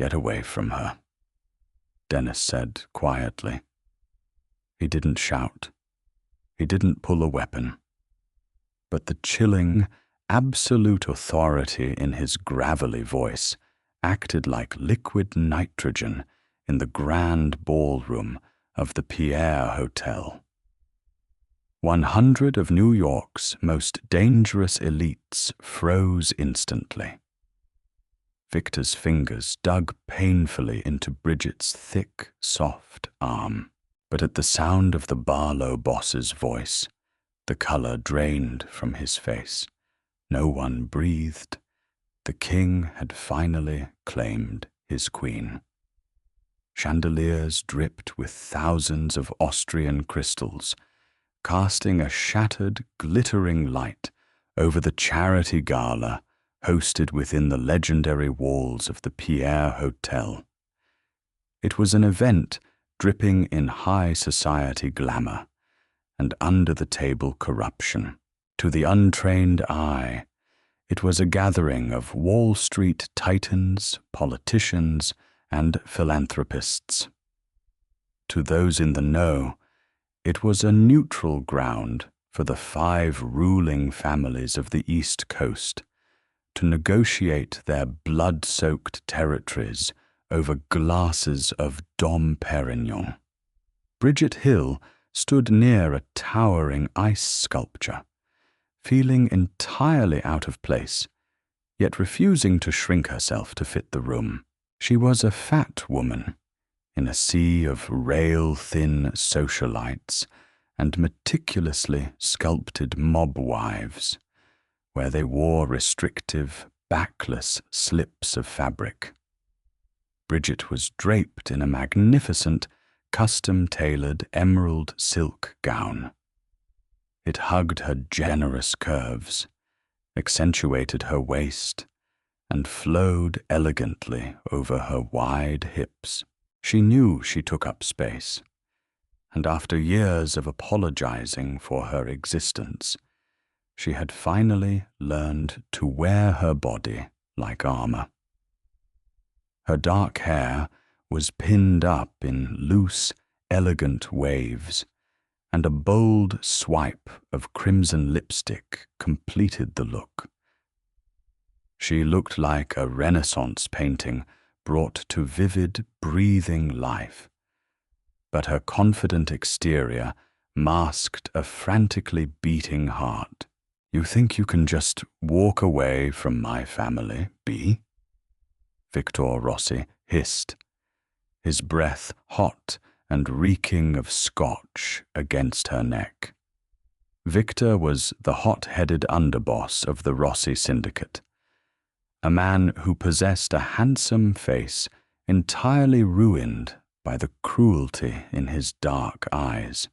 Get away from her, Dennis said quietly. He didn't shout. He didn't pull a weapon. But the chilling, absolute authority in his gravelly voice acted like liquid nitrogen in the grand ballroom of the Pierre Hotel. 100 of New York's most dangerous elites froze instantly. Victor's fingers dug painfully into Bridget's thick, soft arm, but at the sound of the Barlow boss's voice, the color drained from his face. No one breathed. The king had finally claimed his queen. Chandeliers dripped with thousands of Austrian crystals, casting a shattered, glittering light over the charity gala hosted within the legendary walls of the Pierre Hotel. It was an event dripping in high society glamour and under-the-table corruption. To the untrained eye, it was a gathering of Wall Street titans, politicians, and philanthropists. To those in the know, it was a neutral ground for the 5 ruling families of the East Coast to negotiate their blood-soaked territories over glasses of Dom Perignon. Bridget Hill stood near a towering ice sculpture, feeling entirely out of place, yet refusing to shrink herself to fit the room. She was a fat woman in a sea of rail-thin socialites and meticulously sculpted mob wives, where they wore restrictive, backless slips of fabric. Bridget was draped in a magnificent, custom-tailored emerald silk gown. It hugged her generous curves, accentuated her waist, and flowed elegantly over her wide hips. She knew she took up space, and after years of apologizing for her existence, she had finally learned to wear her body like armor. Her dark hair was pinned up in loose, elegant waves, and a bold swipe of crimson lipstick completed the look. She looked like a Renaissance painting brought to vivid, breathing life, but her confident exterior masked a frantically beating heart. "You think you can just walk away from my family, B?" Victor Rossi hissed, his breath hot and reeking of scotch against her neck. Victor was the hot-headed underboss of the Rossi syndicate, a man who possessed a handsome face entirely ruined by the cruelty in his dark eyes.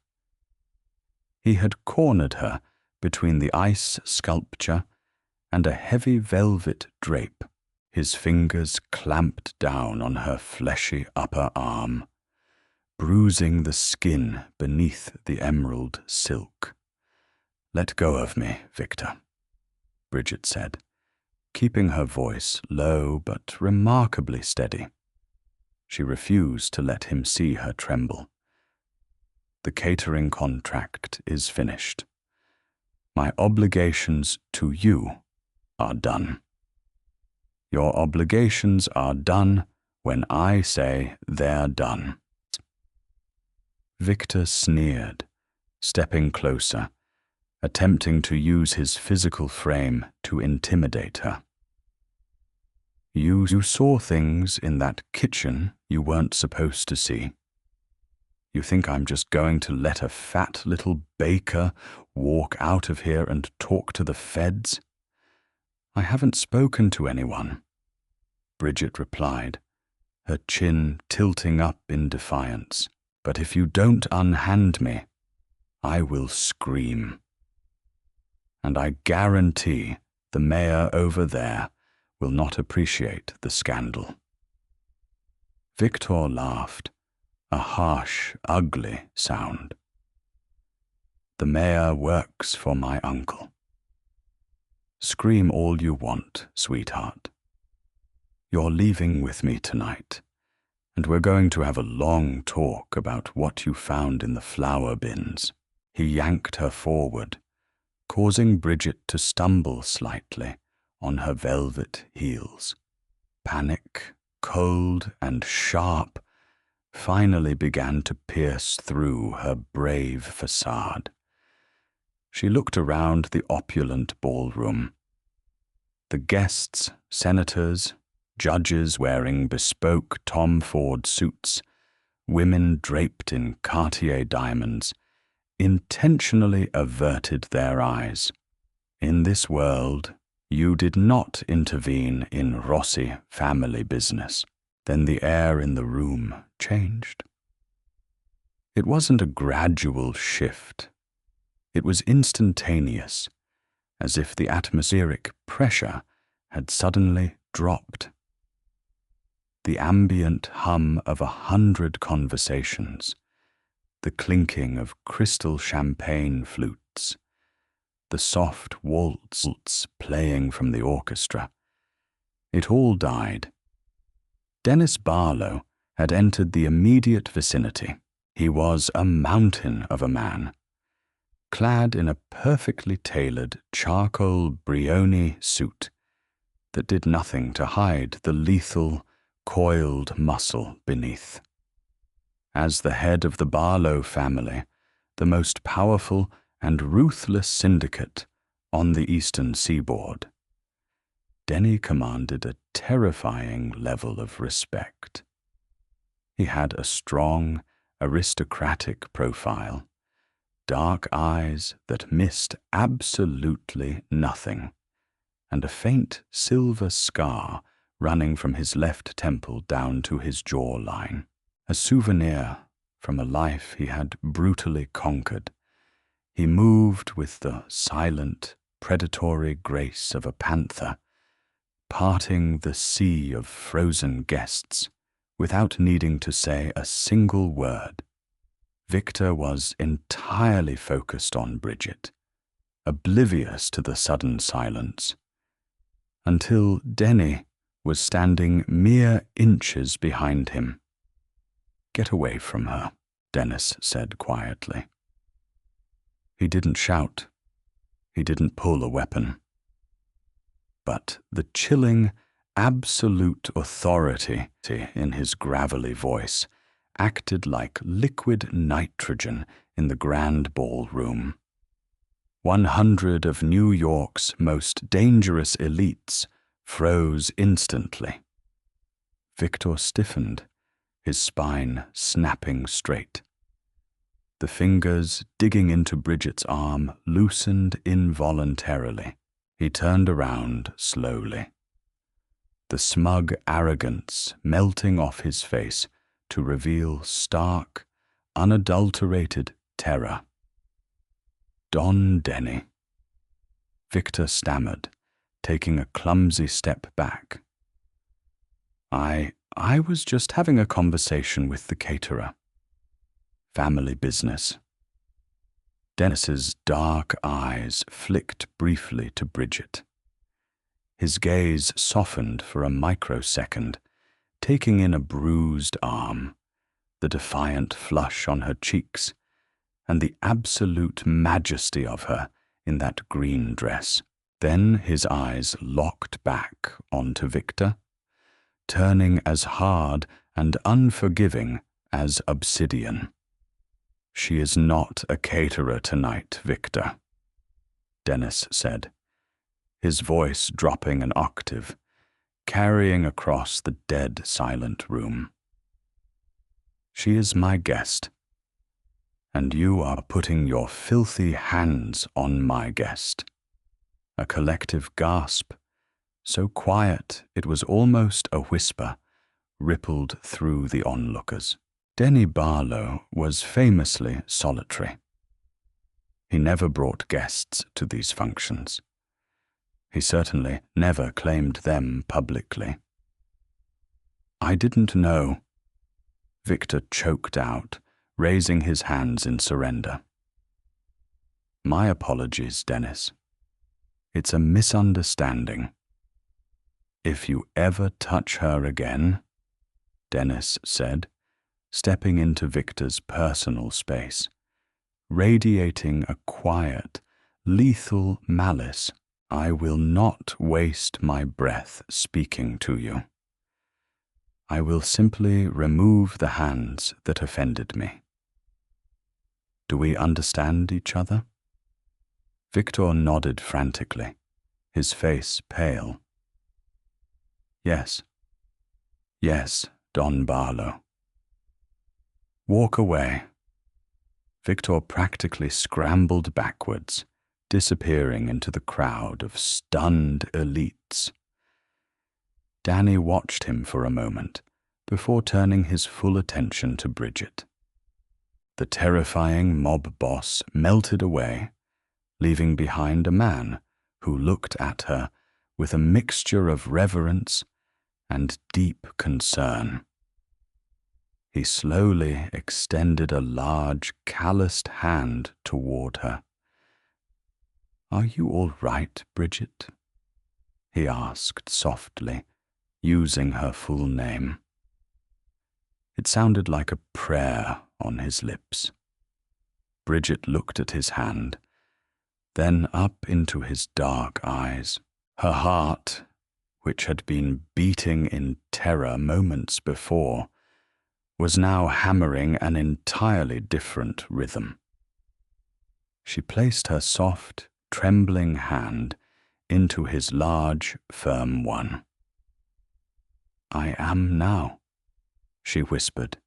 He had cornered her between the ice sculpture and a heavy velvet drape, his fingers clamped down on her fleshy upper arm, bruising the skin beneath the emerald silk. "Let go of me, Victor," Bridget said, keeping her voice low but remarkably steady. She refused to let him see her tremble. "The catering contract is finished. My obligations to you are done. Your obligations are done when I say they're done." Victor sneered, stepping closer, attempting to use his physical frame to intimidate her. You saw things in that kitchen you weren't supposed to see. You think I'm just going to let a fat little baker walk out of here and talk to the feds? I haven't spoken to anyone, Bridget replied, her chin tilting up in defiance. But if you don't unhand me, I will scream. And I guarantee the mayor over there will not appreciate the scandal. Victor laughed, a harsh, ugly sound. The mayor works for my uncle. Scream all you want, sweetheart. You're leaving with me tonight, and we're going to have a long talk about what you found in the flower bins." He yanked her forward, causing Bridget to stumble slightly on her velvet heels. Panic, cold and sharp, finally began to pierce through her brave facade. She looked around the opulent ballroom. The guests, senators, judges wearing bespoke Tom Ford suits, women draped in Cartier diamonds, intentionally averted their eyes. In this world, you did not intervene in Rossi family business. Then the air in the room changed. It wasn't a gradual shift. It was instantaneous, as if the atmospheric pressure had suddenly dropped. The ambient hum of 100 conversations, the clinking of crystal champagne flutes, the soft waltz playing from the orchestra. It all died. Dennis Barlow had entered the immediate vicinity. He was a mountain of a man, clad in a perfectly tailored charcoal Brioni suit that did nothing to hide the lethal, coiled muscle beneath. As the head of the Barlow family, the most powerful and ruthless syndicate on the eastern seaboard, Denny commanded a terrifying level of respect. He had a strong, aristocratic profile, dark eyes that missed absolutely nothing, and a faint silver scar running from his left temple down to his jawline, a souvenir from a life he had brutally conquered. He moved with the silent, predatory grace of a panther, parting the sea of frozen guests without needing to say a single word. Victor was entirely focused on Bridget, oblivious to the sudden silence, until Denny was standing mere inches behind him. "Get away from her," Dennis said quietly. He didn't shout. He didn't pull a weapon. But the chilling, absolute authority in his gravelly voice acted like liquid nitrogen in the grand ballroom. 100 of New York's most dangerous elites froze instantly. Victor stiffened, his spine snapping straight. The fingers digging into Bridget's arm loosened involuntarily. He turned around slowly, the smug arrogance melting off his face to reveal stark, unadulterated terror. "Don Denny," Victor stammered, taking a clumsy step back. I was just having a conversation with the caterer. Family business." Dennis's dark eyes flicked briefly to Bridget. His gaze softened for a microsecond, taking in a bruised arm, the defiant flush on her cheeks, and the absolute majesty of her in that green dress. Then his eyes locked back onto Victor, turning as hard and unforgiving as obsidian. "She is not a caterer tonight, Victor," Dennis said, his voice dropping an octave, carrying across the dead silent room. "She is my guest, and you are putting your filthy hands on my guest." A collective gasp, so quiet it was almost a whisper, rippled through the onlookers. Denny Barlow was famously solitary. He never brought guests to these functions. He certainly never claimed them publicly. "I didn't know," Victor choked out, raising his hands in surrender. "My apologies, Dennis. It's a misunderstanding." "If you ever touch her again," Dennis said, stepping into Victor's personal space, radiating a quiet, lethal malice, "I will not waste my breath speaking to you. I will simply remove the hands that offended me. Do we understand each other?" Victor nodded frantically, his face pale. "Yes. Yes, Don Barlow." "Walk away." Victor practically scrambled backwards, disappearing into the crowd of stunned elites. Danny watched him for a moment before turning his full attention to Bridget. The terrifying mob boss melted away, leaving behind a man who looked at her with a mixture of reverence and deep concern. He slowly extended a large, calloused hand toward her. "Are you all right, Bridget?" he asked softly, using her full name. It sounded like a prayer on his lips. Bridget looked at his hand, then up into his dark eyes. Her heart, which had been beating in terror moments before, was now hammering an entirely different rhythm. She placed her soft, trembling hand into his large, firm one. "I am now," she whispered.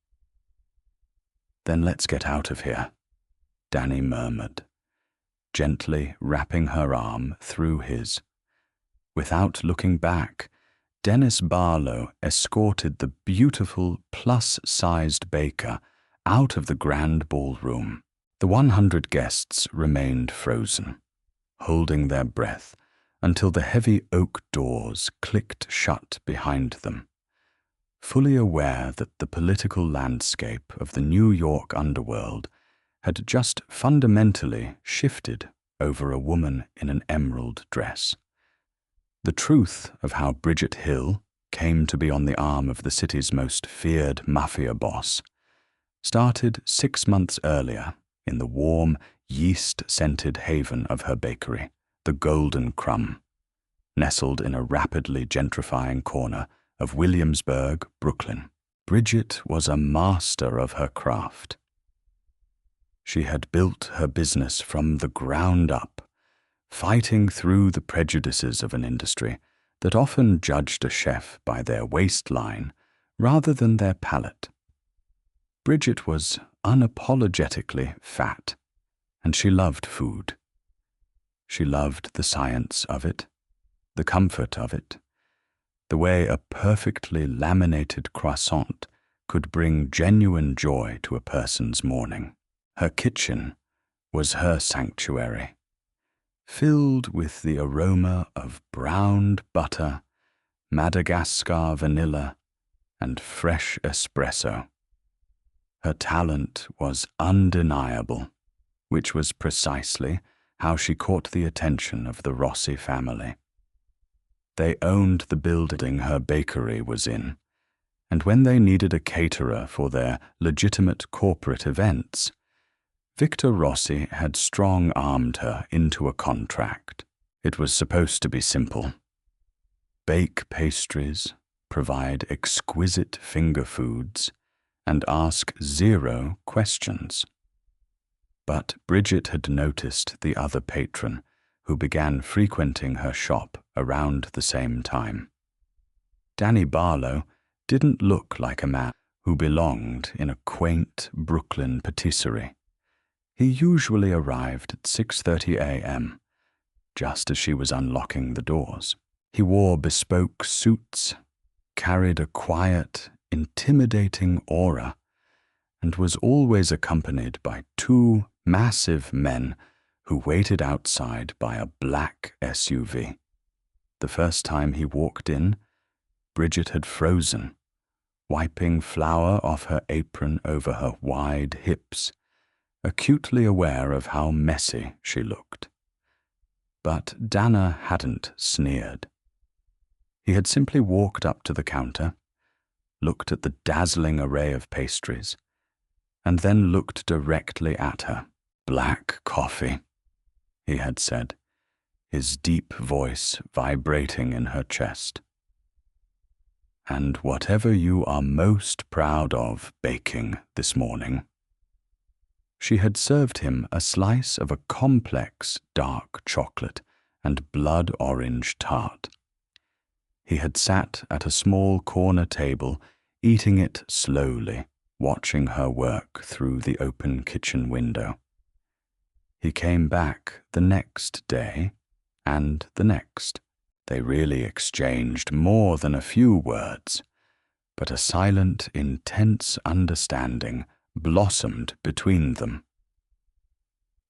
"Then let's get out of here," Danny murmured, gently wrapping her arm through his. Without looking back, Dennis Barlow escorted the beautiful, plus-sized baker out of the grand ballroom. The 100 guests remained frozen, holding their breath until the heavy oak doors clicked shut behind them, fully aware that the political landscape of the New York underworld had just fundamentally shifted over a woman in an emerald dress. The truth of how Bridget Hill came to be on the arm of the city's most feared mafia boss started 6 months earlier in the warm, yeast-scented haven of her bakery, the Golden Crumb, nestled in a rapidly gentrifying corner of Williamsburg, Brooklyn. Bridget was a master of her craft. She had built her business from the ground up, fighting through the prejudices of an industry that often judged a chef by their waistline rather than their palate. Bridget was unapologetically fat, and she loved food. She loved the science of it, the comfort of it, the way a perfectly laminated croissant could bring genuine joy to a person's morning. Her kitchen was her sanctuary, filled with the aroma of browned butter, Madagascar vanilla, and fresh espresso. Her talent was undeniable, which was precisely how she caught the attention of the Rossi family. They owned the building her bakery was in, and when they needed a caterer for their legitimate corporate events, Victor Rossi had strong-armed her into a contract. It was supposed to be simple. Bake pastries, provide exquisite finger foods, and ask 0 questions. But Bridget had noticed the other patron who began frequenting her shop around the same time. Danny Barlow didn't look like a man who belonged in a quaint Brooklyn patisserie. He usually arrived at 6:30 a.m., just as she was unlocking the doors. He wore bespoke suits, carried a quiet, intimidating aura, and was always accompanied by 2 massive men who waited outside by a black SUV. The first time he walked in, Bridget had frozen, wiping flour off her apron over her wide hips, acutely aware of how messy she looked. But Dana hadn't sneered. He had simply walked up to the counter, looked at the dazzling array of pastries, and then looked directly at her. "Black coffee," he had said, his deep voice vibrating in her chest. "And whatever you are most proud of baking this morning." She had served him a slice of a complex dark chocolate and blood orange tart. He had sat at a small corner table, eating it slowly, watching her work through the open kitchen window. He came back the next day, and the next. They really exchanged more than a few words, but a silent, intense understanding blossomed between them.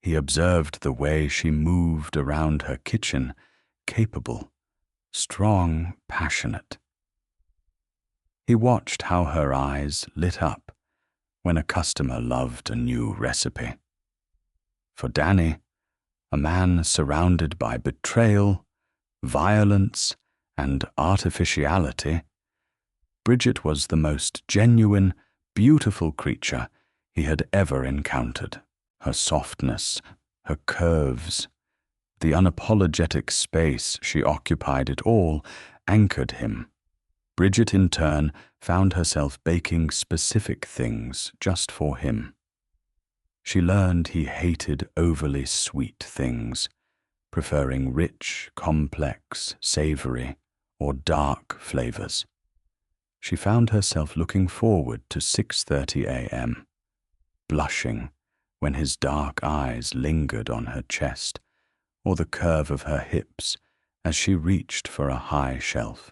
He observed the way she moved around her kitchen, capable, strong, passionate. He watched how her eyes lit up when a customer loved a new recipe. For Danny, a man surrounded by betrayal, violence, and artificiality, Bridget was the most genuine, beautiful creature he had ever encountered. Her softness, her curves, the unapologetic space she occupied it all anchored him. Bridget, in turn, found herself baking specific things just for him. She learned he hated overly sweet things, preferring rich, complex, savory, or dark flavors. She found herself looking forward to 6:30 a.m., blushing when his dark eyes lingered on her chest or the curve of her hips as she reached for a high shelf.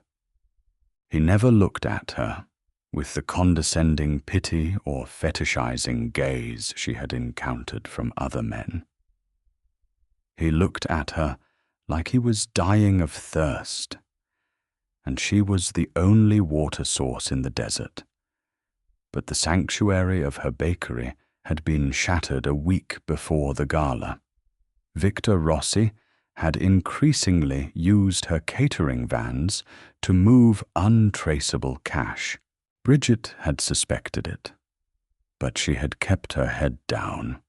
He never looked at her with the condescending pity or fetishizing gaze she had encountered from other men. He looked at her like he was dying of thirst, and she was the only water source in the desert. But the sanctuary of her bakery had been shattered a week before the gala. Victor Rossi had increasingly used her catering vans to move untraceable cash. Bridget had suspected it, but she had kept her head down,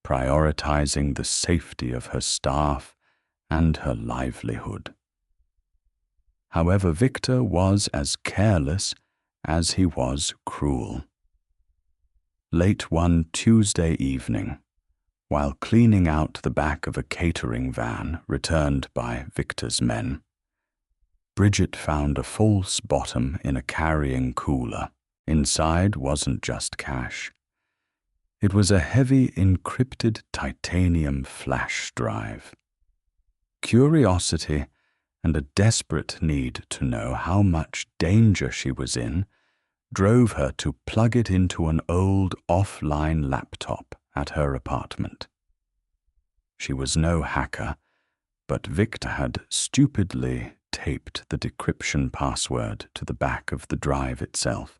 prioritizing the safety of her staff and her livelihood. However, Victor was as careless as he was cruel. Late one Tuesday evening, while cleaning out the back of a catering van returned by Victor's men, Bridget found a false bottom in a carrying cooler. Inside wasn't just cash. It was a heavy encrypted titanium flash drive. Curiosity and a desperate need to know how much danger she was in drove her to plug it into an old offline laptop at her apartment. She was no hacker, but Victor had stupidly taped the decryption password to the back of the drive itself,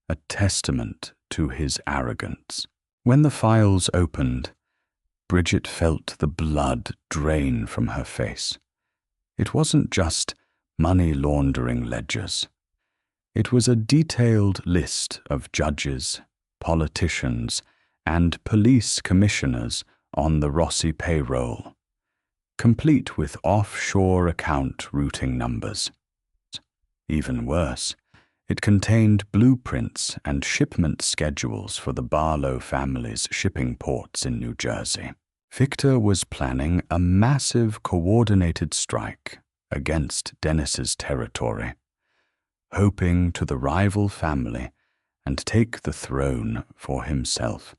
a testament to his arrogance. When the files opened, Bridget felt the blood drain from her face. It wasn't just money laundering ledgers. It was a detailed list of judges, politicians, and police commissioners on the Rossi payroll, complete with offshore account routing numbers. Even worse, it contained blueprints and shipment schedules for the Barlow family's shipping ports in New Jersey. Victor was planning a massive coordinated strike against Dennis's territory, hoping to the rival family and take the throne for himself.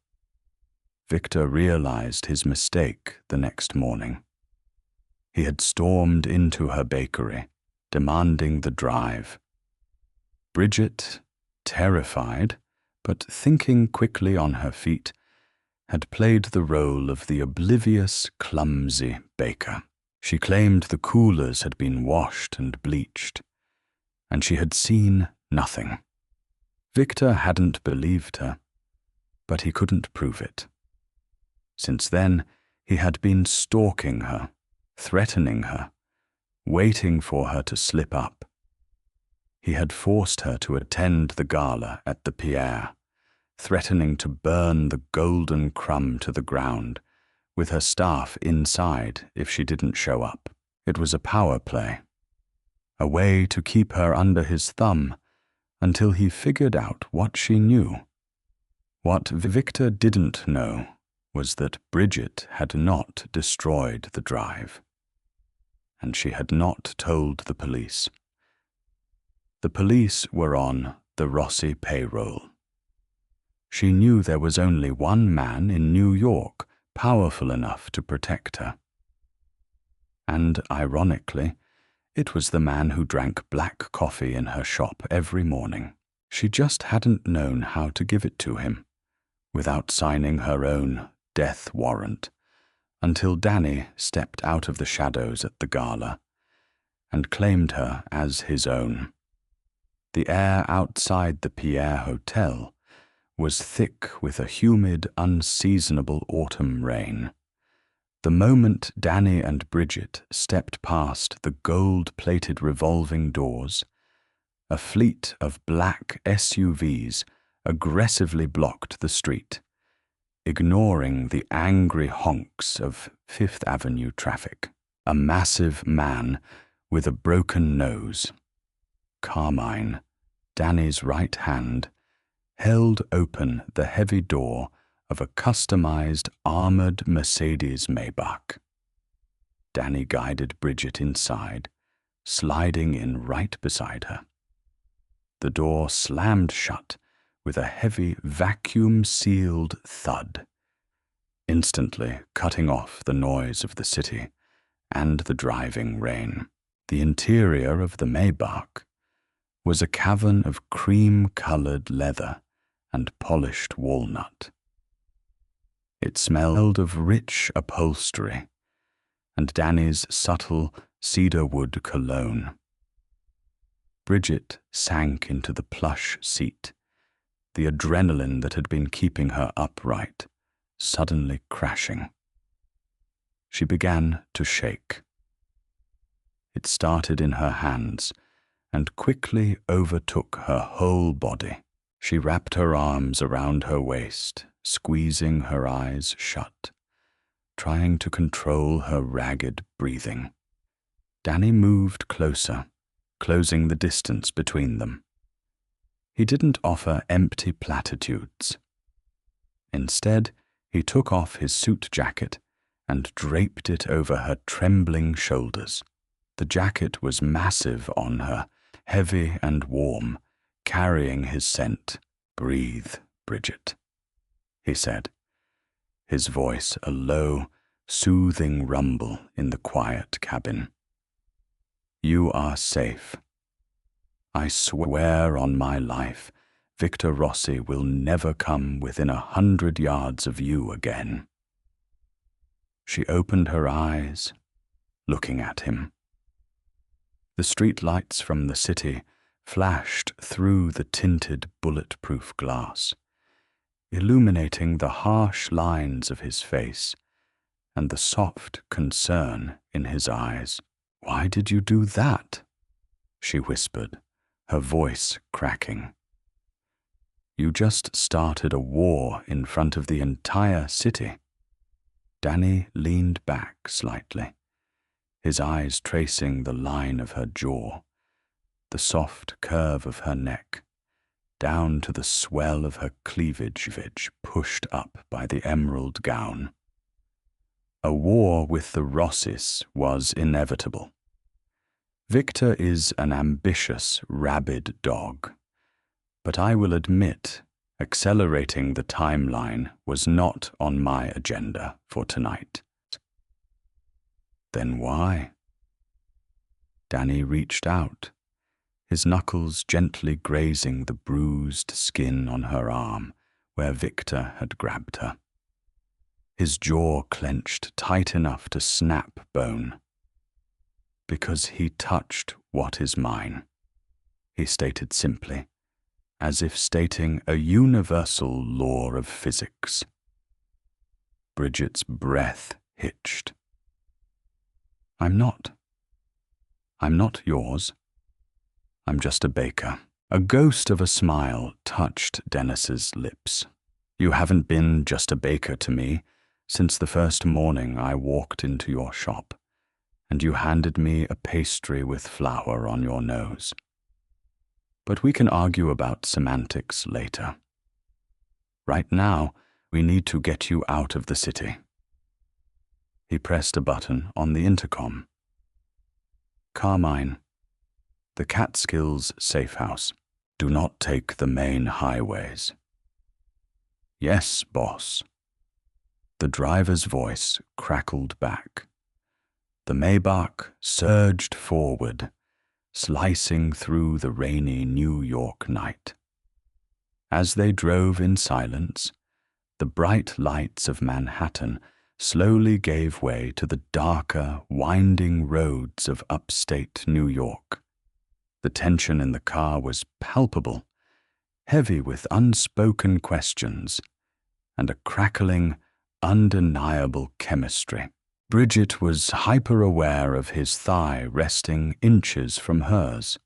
Victor realized his mistake the next morning. He had stormed into her bakery, demanding the drive. Bridget, terrified, but thinking quickly on her feet, had played the role of the oblivious, clumsy baker. She claimed the coolers had been washed and bleached, and she had seen nothing. Victor hadn't believed her, but he couldn't prove it. Since then, he had been stalking her, threatening her, waiting for her to slip up. He had forced her to attend the gala at the Pierre, threatening to burn the golden crumb to the ground, with her staff inside if she didn't show up. It was a power play, a way to keep her under his thumb until he figured out what she knew. What Victor didn't know was that Bridget had not destroyed the drive, and she had not told the police. The police were on the Rossi payroll. She knew there was only one man in New York powerful enough to protect her. And, ironically, it was the man who drank black coffee in her shop every morning. She just hadn't known how to give it to him, without signing her own death warrant, until Danny stepped out of the shadows at the gala and claimed her as his own. The air outside the Pierre Hotel was thick with a humid, unseasonable autumn rain. The moment Danny and Bridget stepped past the gold-plated revolving doors, a fleet of black SUVs aggressively blocked the street, ignoring the angry honks of Fifth Avenue traffic. A massive man with a broken nose, Carmine, Danny's right hand, held open the heavy door of a customized armored Mercedes Maybach. Danny guided Bridget inside, sliding in right beside her. The door slammed shut with a heavy vacuum-sealed thud, instantly cutting off the noise of the city and the driving rain. The interior of the Maybach was a cavern of cream-colored leather and polished walnut. It smelled of rich upholstery and Danny's subtle cedarwood cologne. Bridget sank into the plush seat, the adrenaline that had been keeping her upright suddenly crashing. She began to shake. It started in her hands and quickly overtook her whole body. She wrapped her arms around her waist, squeezing her eyes shut, trying to control her ragged breathing. Danny moved closer, closing the distance between them. He didn't offer empty platitudes. Instead, he took off his suit jacket and draped it over her trembling shoulders. The jacket was massive on her, heavy and warm, carrying his scent. "Breathe, Bridget," he said, his voice a low, soothing rumble in the quiet cabin. "You are safe. I swear on my life, Victor Rossi will never come within 100 yards of you again." She opened her eyes, looking at him. The streetlights from the city flashed through the tinted bulletproof glass, illuminating the harsh lines of his face and the soft concern in his eyes. "Why did you do that?" she whispered, her voice cracking. "You just started a war in front of the entire city." Danny leaned back slightly, his eyes tracing the line of her jaw, the soft curve of her neck, down to the swell of her cleavage pushed up by the emerald gown. A war with the Rossis was inevitable. Victor is an ambitious, rabid dog, but I will admit accelerating the timeline was not on my agenda for tonight. Then why? Danny reached out, his knuckles gently grazing the bruised skin on her arm where Victor had grabbed her. His jaw clenched tight enough to snap bone. "Because he touched what is mine," he stated simply, as if stating a universal law of physics. Bridget's breath hitched. "I'm not." I'm not yours. I'm just a baker. A ghost of a smile touched Dennis's lips. You haven't been just a baker to me since the first morning I walked into your shop, and you handed me a pastry with flour on your nose. But we can argue about semantics later. Right now, we need to get you out of the city. He pressed a button on the intercom. Carmine, the Catskills safe house. Do not take the main highways. Yes, boss. The driver's voice crackled back. The Maybach surged forward, slicing through the rainy New York night. As they drove in silence, the bright lights of Manhattan slowly gave way to the darker, winding roads of upstate New York. The tension in the car was palpable, heavy with unspoken questions, and a crackling, undeniable chemistry. Bridget was hyper-aware of his thigh resting inches from hers,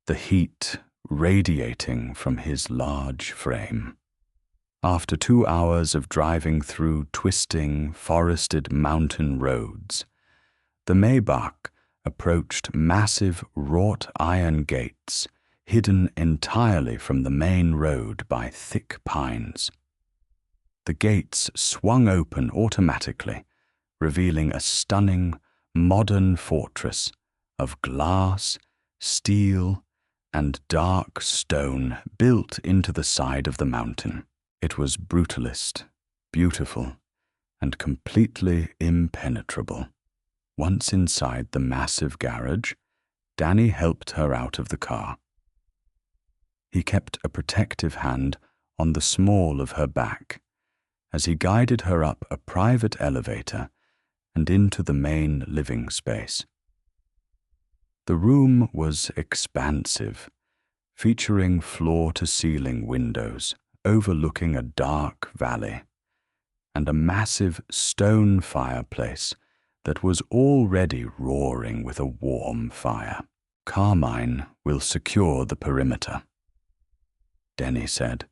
the heat radiating from his large frame. After 2 hours of driving through twisting, forested mountain roads, the Maybach approached massive wrought iron gates hidden entirely from the main road by thick pines. The gates swung open automatically, revealing a stunning, modern fortress of glass, steel, and dark stone built into the side of the mountain. It was brutalist, beautiful, and completely impenetrable. Once inside the massive garage, Danny helped her out of the car. He kept a protective hand on the small of her back as he guided her up a private elevator and into the main living space. The room was expansive, featuring floor-to-ceiling windows overlooking a dark valley, and a massive stone fireplace that was already roaring with a warm fire. Carmine will secure the perimeter, Denny said,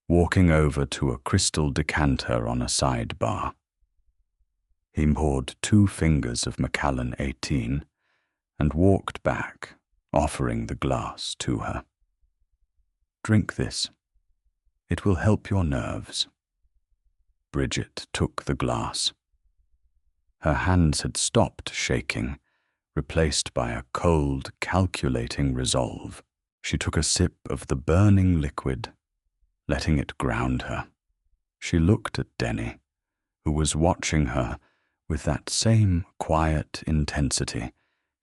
walking over to a crystal decanter on a sidebar. He poured 2 fingers of Macallan 18 and walked back, offering the glass to her. Drink this. It will help your nerves. Bridget took the glass. Her hands had stopped shaking, replaced by a cold, calculating resolve. She took a sip of the burning liquid, letting it ground her. She looked at Denny, who was watching her with that same quiet intensity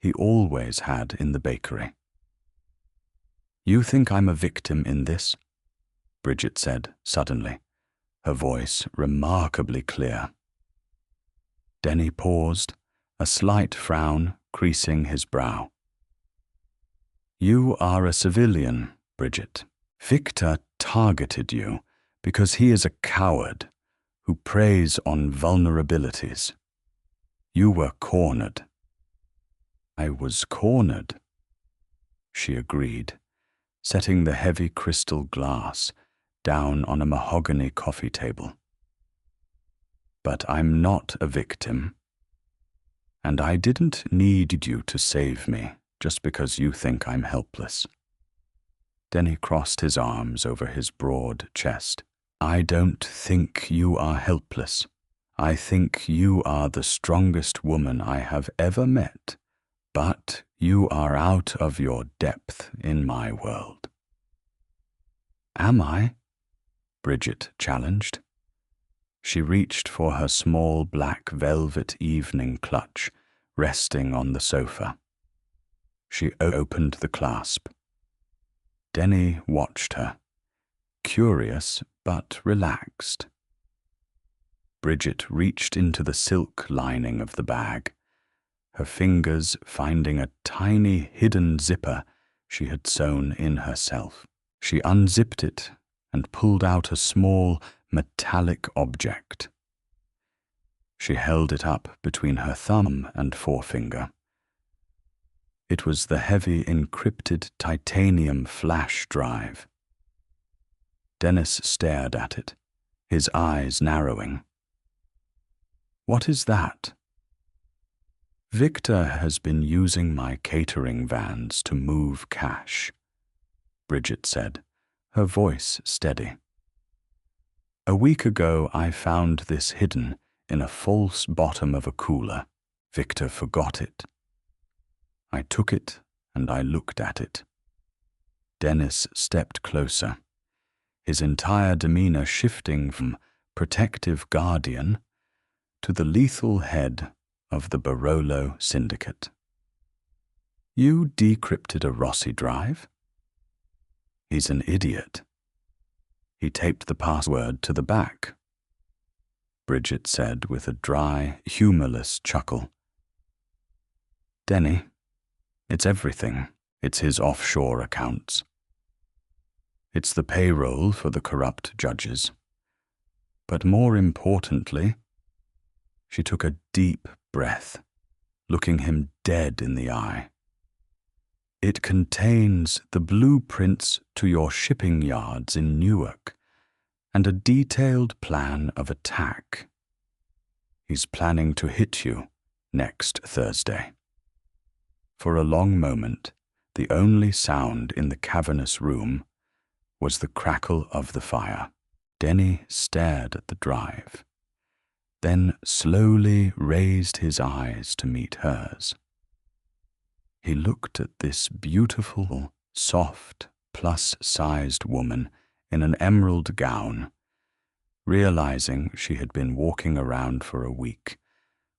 he always had in the bakery. You think I'm a victim in this? Bridget said suddenly, her voice remarkably clear. Denny paused, a slight frown creasing his brow. You are a civilian, Bridget. Victor targeted you because he is a coward who preys on vulnerabilities. You were cornered. I was cornered, she agreed, setting the heavy crystal glass down on a mahogany coffee table. But I'm not a victim, and I didn't need you to save me just because you think I'm helpless. Denny crossed his arms over his broad chest. I don't think you are helpless. I think you are the strongest woman I have ever met, but you are out of your depth in my world. Am I? Bridget challenged. She reached for her small black velvet evening clutch, resting on the sofa. She opened the clasp. Denny watched her, curious but relaxed. Bridget reached into the silk lining of the bag, her fingers finding a tiny hidden zipper she had sewn in herself. She unzipped it and pulled out a small metallic object. She held it up between her thumb and forefinger. It was the heavy encrypted titanium flash drive. Dennis stared at it, his eyes narrowing. "What is that?" "Victor has been using my catering vans to move cash," Bridget said, her voice steady. "A week ago I found this hidden in a false bottom of a cooler. Victor forgot it. I took it and I looked at it." Dennis stepped closer, his entire demeanor shifting from protective guardian to the lethal head of the Barolo Syndicate. "You decrypted a Rossi drive?" "He's an idiot. He taped the password to the back," Bridget said with a dry, humorless chuckle. "Denny, it's everything. It's his offshore accounts. It's the payroll for the corrupt judges. But more importantly," she took a deep breath, looking him dead in the eye, "it contains the blueprints to your shipping yards in Newark and a detailed plan of attack. He's planning to hit you next Thursday." For a long moment, the only sound in the cavernous room was the crackle of the fire. Denny stared at the drive, then slowly raised his eyes to meet hers. He looked at this beautiful, soft, plus-sized woman in an emerald gown, realizing she had been walking around for a week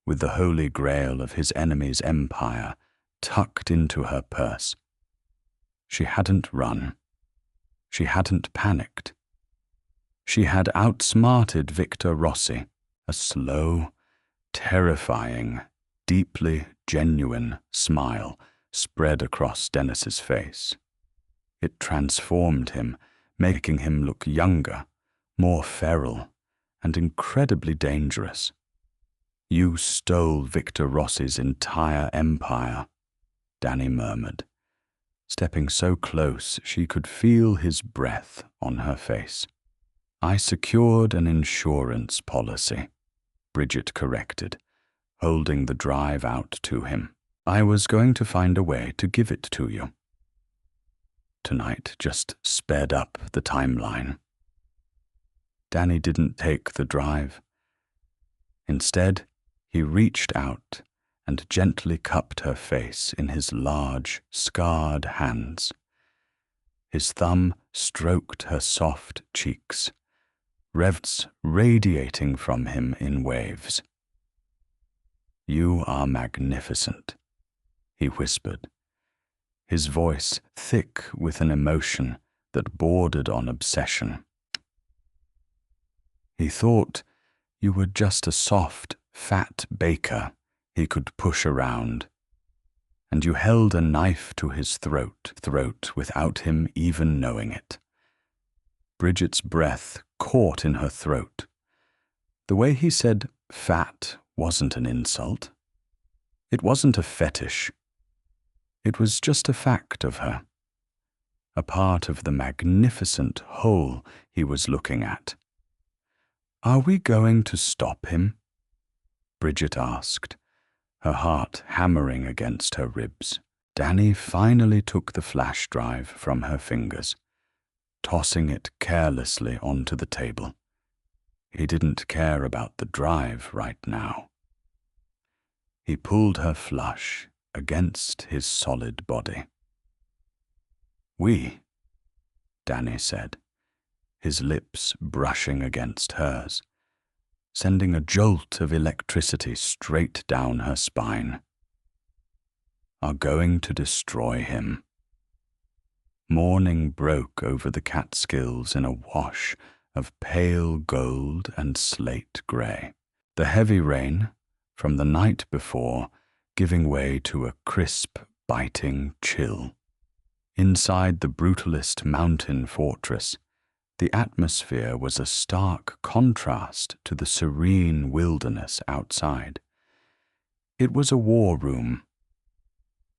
with the holy grail of his enemy's empire tucked into her purse. She hadn't run. She hadn't panicked. She had outsmarted Victor Rossi, a slow, terrifying, deeply genuine smile spread across Dennis's face. It transformed him, making him look younger, more feral, and incredibly dangerous. "You stole Victor Rossi's entire empire," Danny murmured, stepping so close she could feel his breath on her face. "I secured an insurance policy," Bridget corrected, holding the drive out to him. "I was going to find a way to give it to you." Tonight just sped up the timeline. Danny didn't take the drive. Instead, he reached out and gently cupped her face in his large, scarred hands. His thumb stroked her soft cheeks, revs radiating from him in waves. "You are magnificent," he whispered, his voice thick with an emotion that bordered on obsession. He thought you were just a soft, fat baker he could push around, and you held a knife to his throat without him even knowing it. Bridget's breath caught in her throat. The way he said fat wasn't an insult. It wasn't a fetish. It was just a fact of her, a part of the magnificent whole he was looking at. "Are we going to stop him?" Bridget asked, her heart hammering against her ribs. Danny finally took the flash drive from her fingers, tossing it carelessly onto the table. He didn't care about the drive right now. He pulled her flush against his solid body. "We," Danny said, his lips brushing against hers, sending a jolt of electricity straight down her spine, "are going to destroy him." Morning broke over the Catskills in a wash of pale gold and slate grey. The heavy rain from the night before giving way to a crisp, biting chill. Inside the brutalist mountain fortress, the atmosphere was a stark contrast to the serene wilderness outside. It was a war room.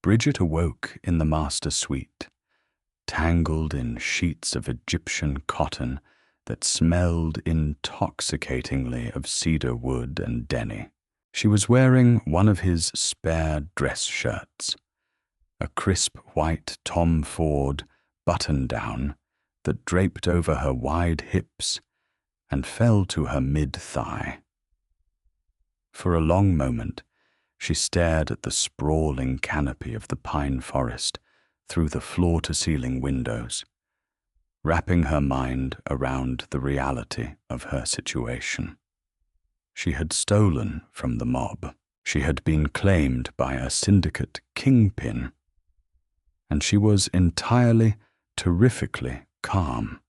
Bridget awoke in the master suite, tangled in sheets of Egyptian cotton that smelled intoxicatingly of cedar wood and Denny. She was wearing one of his spare dress shirts, a crisp white Tom Ford button-down that draped over her wide hips and fell to her mid-thigh. For a long moment, she stared at the sprawling canopy of the pine forest through the floor-to-ceiling windows, wrapping her mind around the reality of her situation. She had stolen from the mob. She had been claimed by a syndicate kingpin, and she was entirely, terrifically calm.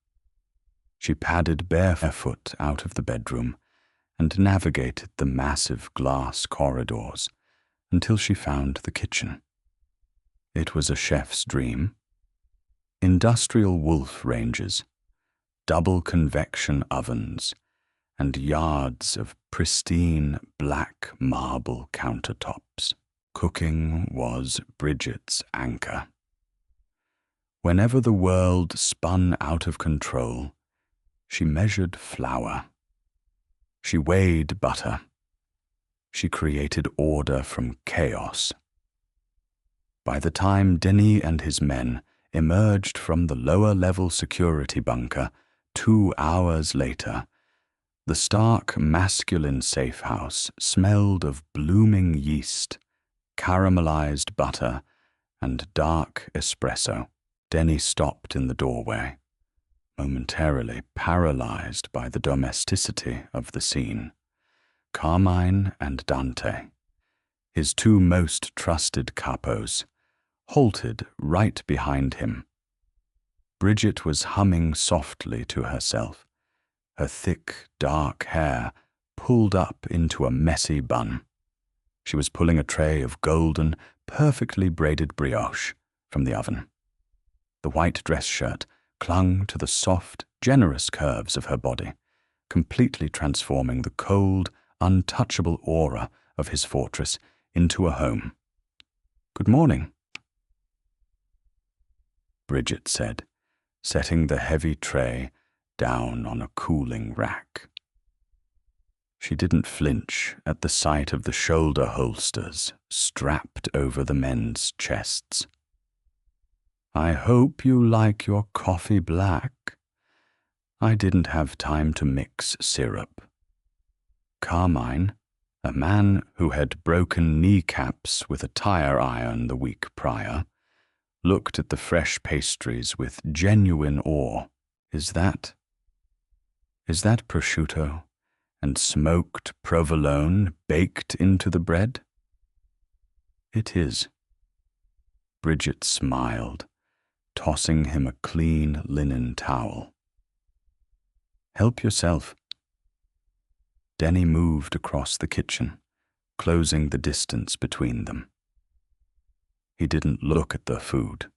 She padded barefoot out of the bedroom and navigated the massive glass corridors until she found the kitchen. It was a chef's dream. Industrial wolf ranges, double convection ovens, and yards of pristine black marble countertops. Cooking was Bridget's anchor. Whenever the world spun out of control, she measured flour. She weighed butter. She created order from chaos. By the time Denny and his men emerged from the lower-level security bunker 2 hours later, the stark masculine safe house smelled of blooming yeast, caramelized butter, and dark espresso. Denny stopped in the doorway, momentarily paralyzed by the domesticity of the scene. Carmine and Dante, his 2 most trusted capos, halted right behind him. Bridget was humming softly to herself, her thick, dark hair pulled up into a messy bun. She was pulling a tray of golden, perfectly braided brioche from the oven. The white dress shirt clung to the soft, generous curves of her body, completely transforming the cold, untouchable aura of his fortress into a home. "Good morning," Bridget said, setting the heavy tray down on a cooling rack. She didn't flinch at the sight of the shoulder holsters strapped over the men's chests. "I hope you like your coffee black. I didn't have time to mix syrup." Carmine, a man who had broken kneecaps with a tire iron the week prior, looked at the fresh pastries with genuine awe. Is that prosciutto and smoked provolone baked into the bread?" "It is." Bridget smiled, tossing him a clean linen towel. "Help yourself." Denny moved across the kitchen, closing the distance between them. He didn't look at the food.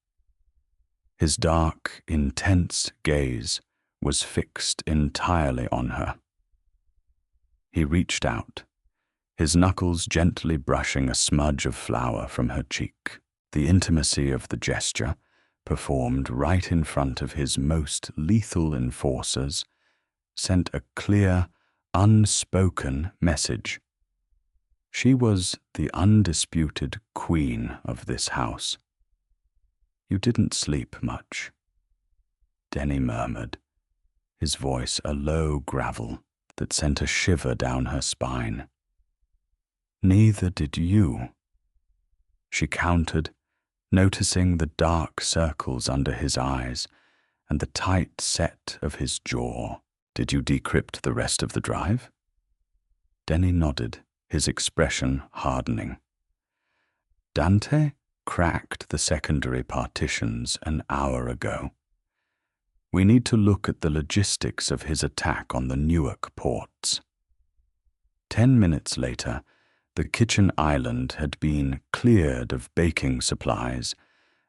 His dark, intense gaze was fixed entirely on her. He reached out, his knuckles gently brushing a smudge of flour from her cheek. The intimacy of the gesture, performed right in front of his most lethal enforcers, sent a clear, unspoken message. She was the undisputed queen of this house. "You didn't sleep much," Denny murmured, his voice a low gravel that sent a shiver down her spine. "Neither did you," she countered, noticing the dark circles under his eyes and the tight set of his jaw. "Did you decrypt the rest of the drive?" Denny nodded, his expression hardening. "Dante cracked the secondary partitions an hour ago. We need to look at the logistics of his attack on the Newark ports." 10 minutes later, the kitchen island had been cleared of baking supplies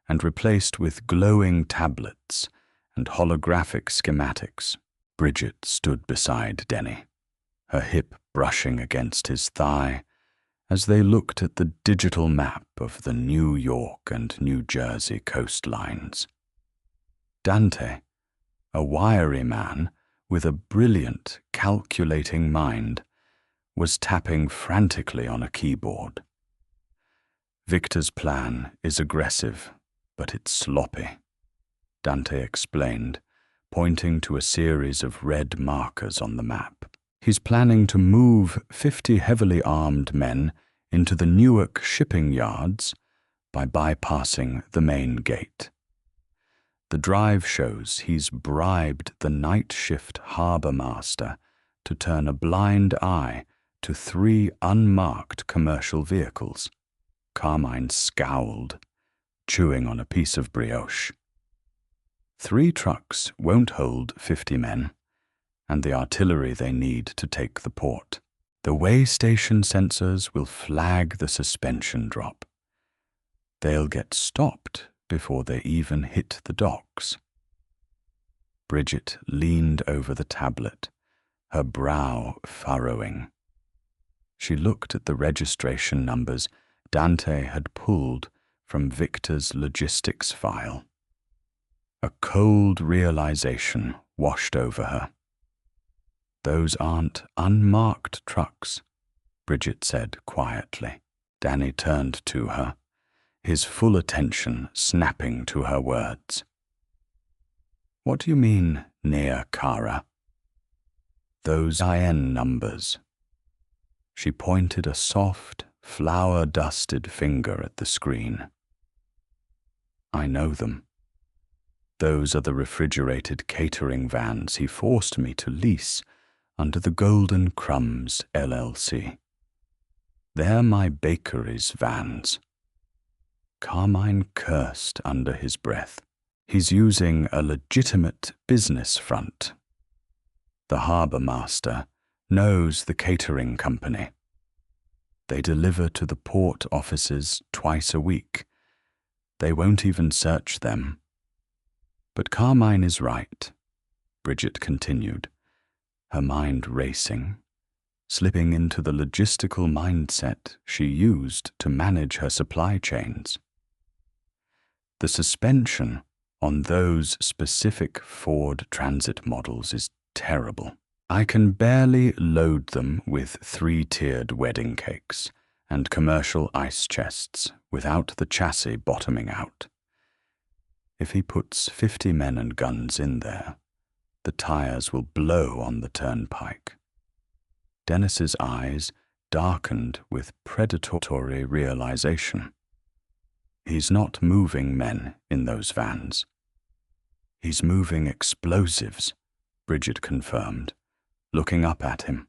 and replaced with glowing tablets and holographic schematics. Bridget stood beside Denny, her hip brushing against his thigh As they looked at the digital map of the New York and New Jersey coastlines, Dante, a wiry man with a brilliant, calculating mind, was tapping frantically on a keyboard. Victor's plan is aggressive, but it's sloppy, Dante explained, pointing to a series of red markers on the map. He's planning to move 50 heavily armed men into the Newark shipping yards by bypassing the main gate. The drive shows he's bribed the night shift harbor master to turn a blind eye to 3 unmarked commercial vehicles. Carmine scowled, chewing on a piece of brioche. 3 trucks won't hold 50 men, and the artillery they need to take the port. The way station sensors will flag the suspension drop. They'll get stopped before they even hit the docks. Bridget leaned over the tablet, her brow furrowing. She looked at the registration numbers Dante had pulled from Victor's logistics file. A cold realization washed over her. "Those aren't unmarked trucks," Bridget said quietly. Danny turned to her, his full attention snapping to her words. "What do you mean, near Kara?" "Those IN numbers." She pointed a soft, flour-dusted finger at the screen. "I know them. Those are the refrigerated catering vans he forced me to lease under the Golden Crumbs LLC. They're my bakery's vans." Carmine cursed under his breath. He's using a legitimate business front. The harbor master knows the catering company. They deliver to the port offices twice a week. They won't even search them. But Carmine is right, Bridget continued, her mind racing, slipping into the logistical mindset she used to manage her supply chains. The suspension on those specific Ford Transit models is terrible. I can barely load them with 3-tiered wedding cakes and commercial ice chests without the chassis bottoming out. If he puts 50 men and guns in there, the tires will blow on the turnpike. Dennis's eyes darkened with predatory realization. He's not moving men in those vans. He's moving explosives, Bridget confirmed, looking up at him,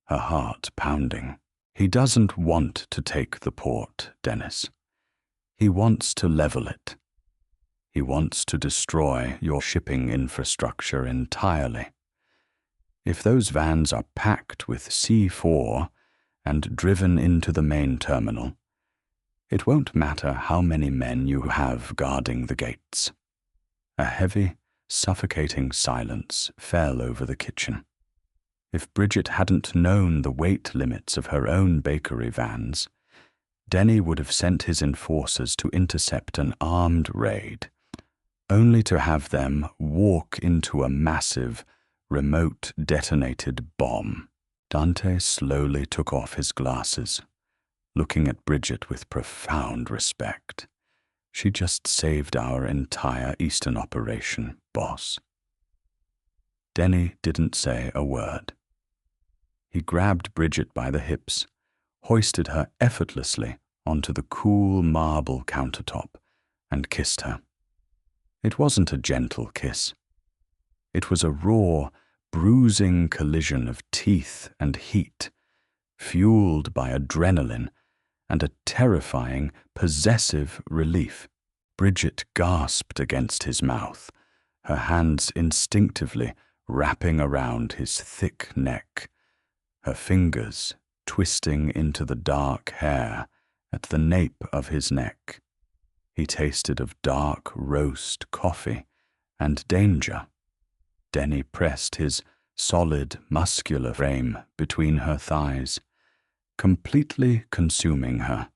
her heart pounding. He doesn't want to take the port, Dennis. He wants to level it. He wants to destroy your shipping infrastructure entirely. If those vans are packed with C4 and driven into the main terminal, it won't matter how many men you have guarding the gates. A heavy, suffocating silence fell over the kitchen. If Bridget hadn't known the weight limits of her own bakery vans, Denny would have sent his enforcers to intercept an armed raid, only to have them walk into a massive, remote detonated bomb. Dante slowly took off his glasses, looking at Bridget with profound respect. She just saved our entire Eastern operation, boss. Denny didn't say a word. He grabbed Bridget by the hips, hoisted her effortlessly onto the cool marble countertop, and kissed her. It wasn't a gentle kiss. It was a raw, bruising collision of teeth and heat, fueled by adrenaline and a terrifying, possessive relief. Bridget gasped against his mouth, her hands instinctively wrapping around his thick neck, her fingers twisting into the dark hair at the nape of his neck. He tasted of dark roast coffee and danger. Denny pressed his solid, muscular frame between her thighs, completely consuming her,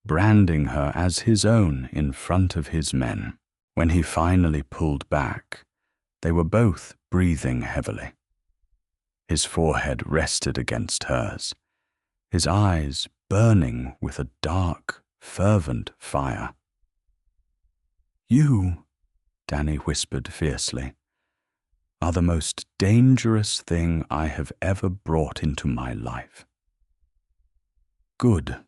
branding her as his own in front of his men. When he finally pulled back, they were both breathing heavily. His forehead rested against hers, his eyes burning with a dark, fervent fire. "You," Danny whispered fiercely, "are the most dangerous thing I have ever brought into my life." "Good."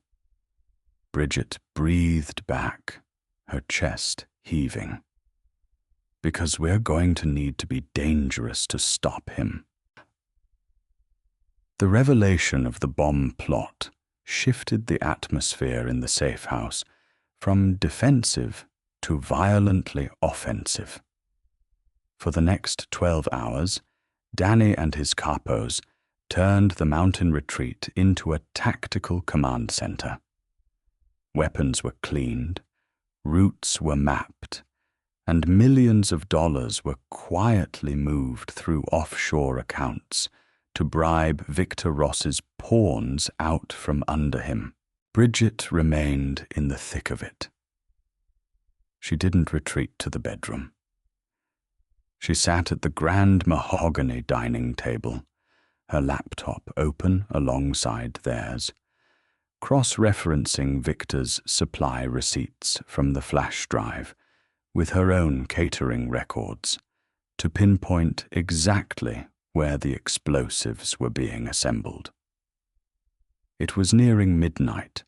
Bridget breathed back, her chest heaving. "Because we're going to need to be dangerous to stop him." The revelation of the bomb plot shifted the atmosphere in the safe house from defensive to violently offensive. For the next 12 hours, Danny and his capos turned the mountain retreat into a tactical command center. Weapons were cleaned, routes were mapped, and millions of dollars were quietly moved through offshore accounts to bribe Victor Ross's pawns out from under him. Bridget remained in the thick of it. She didn't retreat to the bedroom. She sat at the grand mahogany dining table, her laptop open alongside theirs, cross-referencing Victor's supply receipts from the flash drive with her own catering records to pinpoint exactly where the explosives were being assembled. It was nearing midnight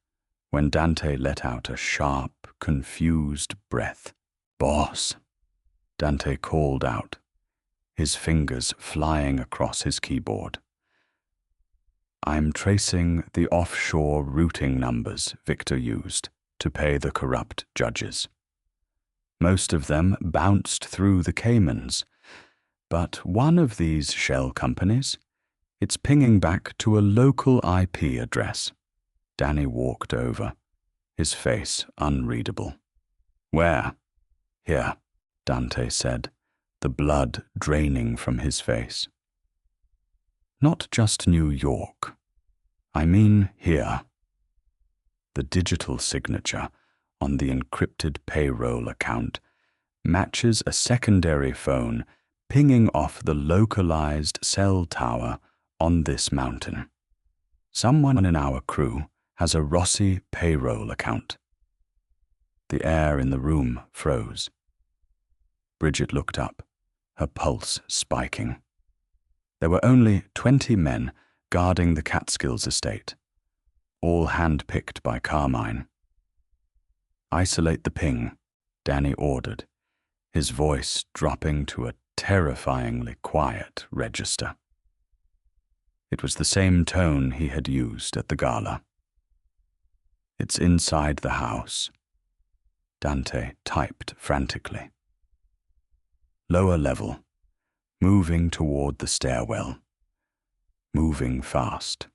when Dante let out a sharp, confused breath. "Boss," Dante called out, his fingers flying across his keyboard. "I'm tracing the offshore routing numbers Victor used to pay the corrupt judges. Most of them bounced through the Caymans, but one of these shell companies, it's pinging back to a local IP address." Danny walked over, his face unreadable. "Where?" "Here," Dante said, the blood draining from his face. "Not just New York. I mean here." The digital signature on the encrypted payroll account matches a secondary phone pinging off the localized cell tower on this mountain. Someone in our crew has a Rossi payroll account. The air in the room froze. Bridget looked up, her pulse spiking. There were only 20 men guarding the Catskills estate, all hand-picked by Carmine. "Isolate the ping," Danny ordered, his voice dropping to a terrifyingly quiet register. It was the same tone he had used at the gala. "It's inside the house." Dante typed frantically. "Lower level, moving toward the stairwell, moving fast."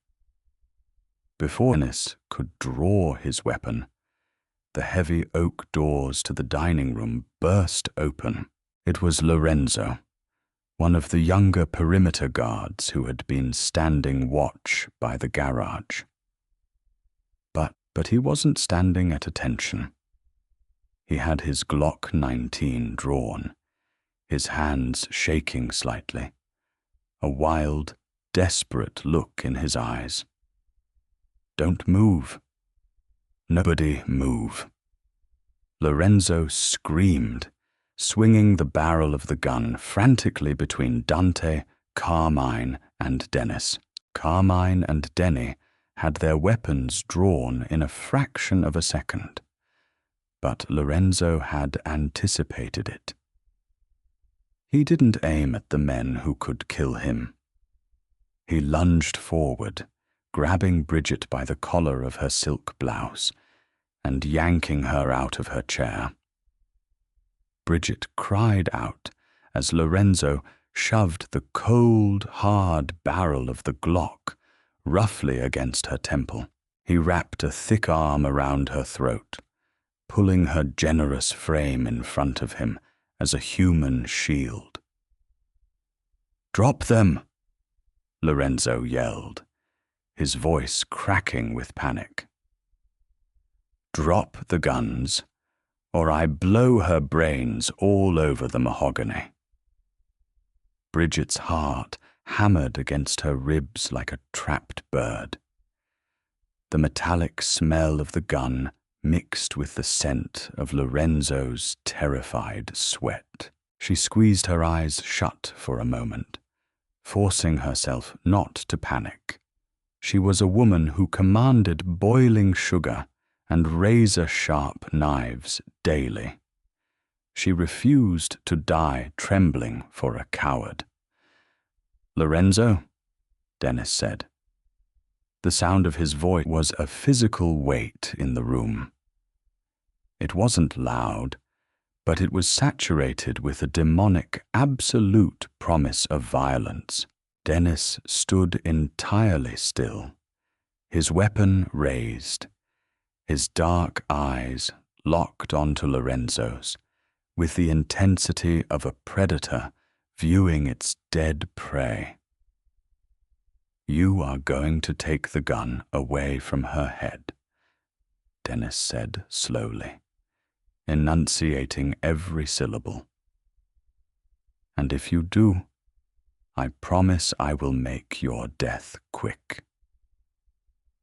Before Dennis could draw his weapon, the heavy oak doors to the dining room burst open. It was Lorenzo, one of the younger perimeter guards who had been standing watch by the garage. But he wasn't standing at attention. He had his Glock 19 drawn, his hands shaking slightly, a wild, desperate look in his eyes. "Don't move. Nobody move." Lorenzo screamed, swinging the barrel of the gun frantically between Dante, Carmine, and Dennis. Carmine and Denny had their weapons drawn in a fraction of a second, but Lorenzo had anticipated it. He didn't aim at the men who could kill him. He lunged forward, grabbing Bridget by the collar of her silk blouse and yanking her out of her chair. Bridget cried out as Lorenzo shoved the cold, hard barrel of the Glock roughly against her temple. He wrapped a thick arm around her throat, pulling her generous frame in front of him as a human shield. "Drop them!" Lorenzo yelled, his voice cracking with panic. "Drop the guns, or I blow her brains all over the mahogany." Bridget's heart hammered against her ribs like a trapped bird. The metallic smell of the gun mixed with the scent of Lorenzo's terrified sweat. She squeezed her eyes shut for a moment, forcing herself not to panic. She was a woman who commanded boiling sugar and razor-sharp knives daily. She refused to die trembling for a coward. "Lorenzo," Dennis said. The sound of his voice was a physical weight in the room. It wasn't loud, but it was saturated with a demonic, absolute promise of violence. Dennis stood entirely still, his weapon raised, his dark eyes locked onto Lorenzo's, with the intensity of a predator viewing its dead prey. "You are going to take the gun away from her head," Dennis said slowly, enunciating every syllable. "And if you do, I promise I will make your death quick.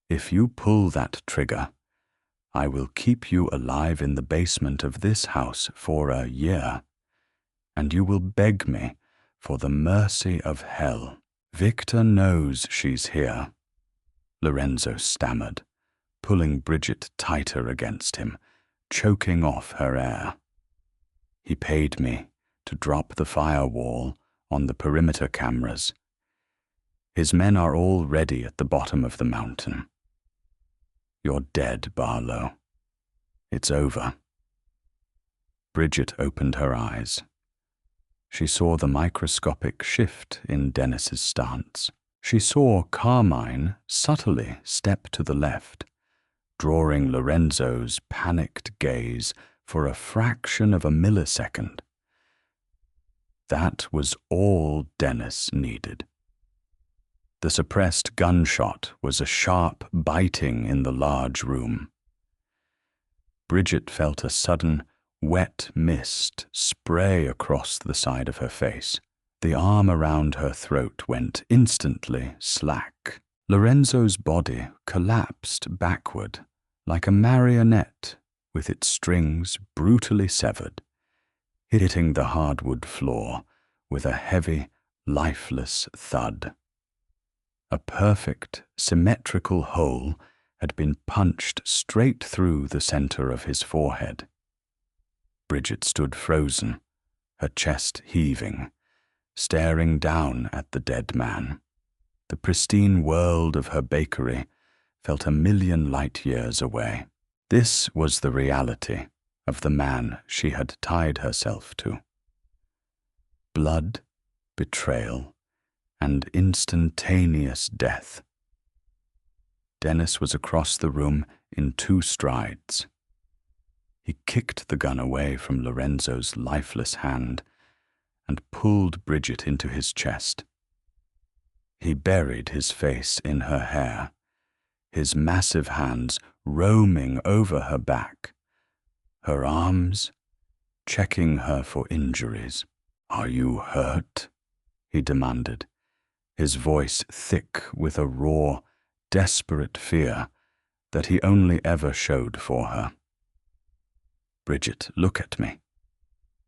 If you pull that trigger, I will keep you alive in the basement of this house for a year, and you will beg me for the mercy of hell. Victor knows she's here," Lorenzo stammered, pulling Bridget tighter against him, choking off her air. "He paid me to drop the firewall on the perimeter cameras. His men are already at the bottom of the mountain. You're dead, Barlow. It's over." Bridget opened her eyes. She saw the microscopic shift in Dennis's stance. She saw Carmine subtly step to the left, drawing Lorenzo's panicked gaze for a fraction of a millisecond. That was all Dennis needed. The suppressed gunshot was a sharp biting in the large room. Bridget felt a sudden, wet mist spray across the side of her face. The arm around her throat went instantly slack. Lorenzo's body collapsed backward like a marionette with its strings brutally severed, hitting the hardwood floor with a heavy, lifeless thud. A perfect, symmetrical hole had been punched straight through the center of his forehead. Bridget stood frozen, her chest heaving, staring down at the dead man. The pristine world of her bakery felt a million light years away. This was the reality of the man she had tied herself to. Blood, betrayal, and instantaneous death. Dennis was across the room in 2 strides. He kicked the gun away from Lorenzo's lifeless hand and pulled Bridget into his chest. He buried his face in her hair, his massive hands roaming over her back, her arms checking her for injuries. "Are you hurt?" he demanded, his voice thick with a raw, desperate fear that he only ever showed for her. "Bridget, look at me.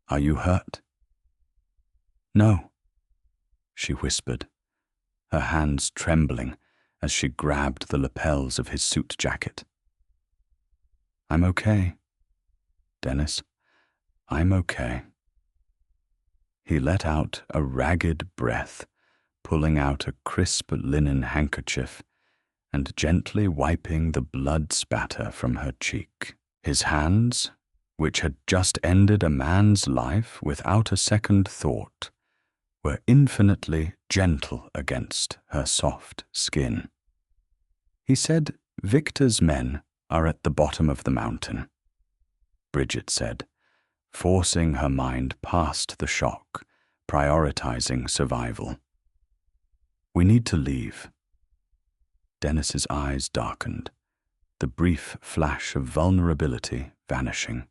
Are you hurt?" "No," she whispered, her hands trembling as she grabbed the lapels of his suit jacket. "I'm okay, Dennis. I'm okay." He let out a ragged breath, pulling out a crisp linen handkerchief and gently wiping the blood spatter from her cheek. His hands, which had just ended a man's life without a second thought, were infinitely gentle against her soft skin. He said, "Victor's men are at the bottom of the mountain," Bridget said, forcing her mind past the shock, prioritizing survival. "We need to leave." Dennis's eyes darkened, the brief flash of vulnerability vanishing,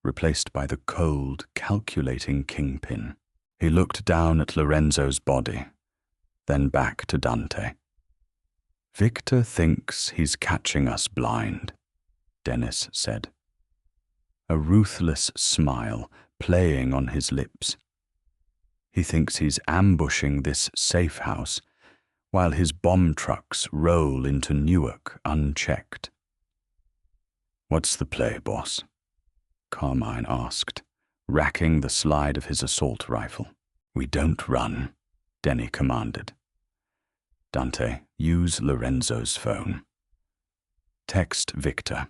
replaced by the cold, calculating kingpin. He looked down at Lorenzo's body, then back to Dante. "Victor thinks he's catching us blind," Dennis said, a ruthless smile playing on his lips. "He thinks he's ambushing this safe house while his bomb trucks roll into Newark unchecked." "What's the play, boss?" Carmine asked, racking the slide of his assault rifle. "We don't run," Denny commanded. "Dante, use Lorenzo's phone. Text Victor.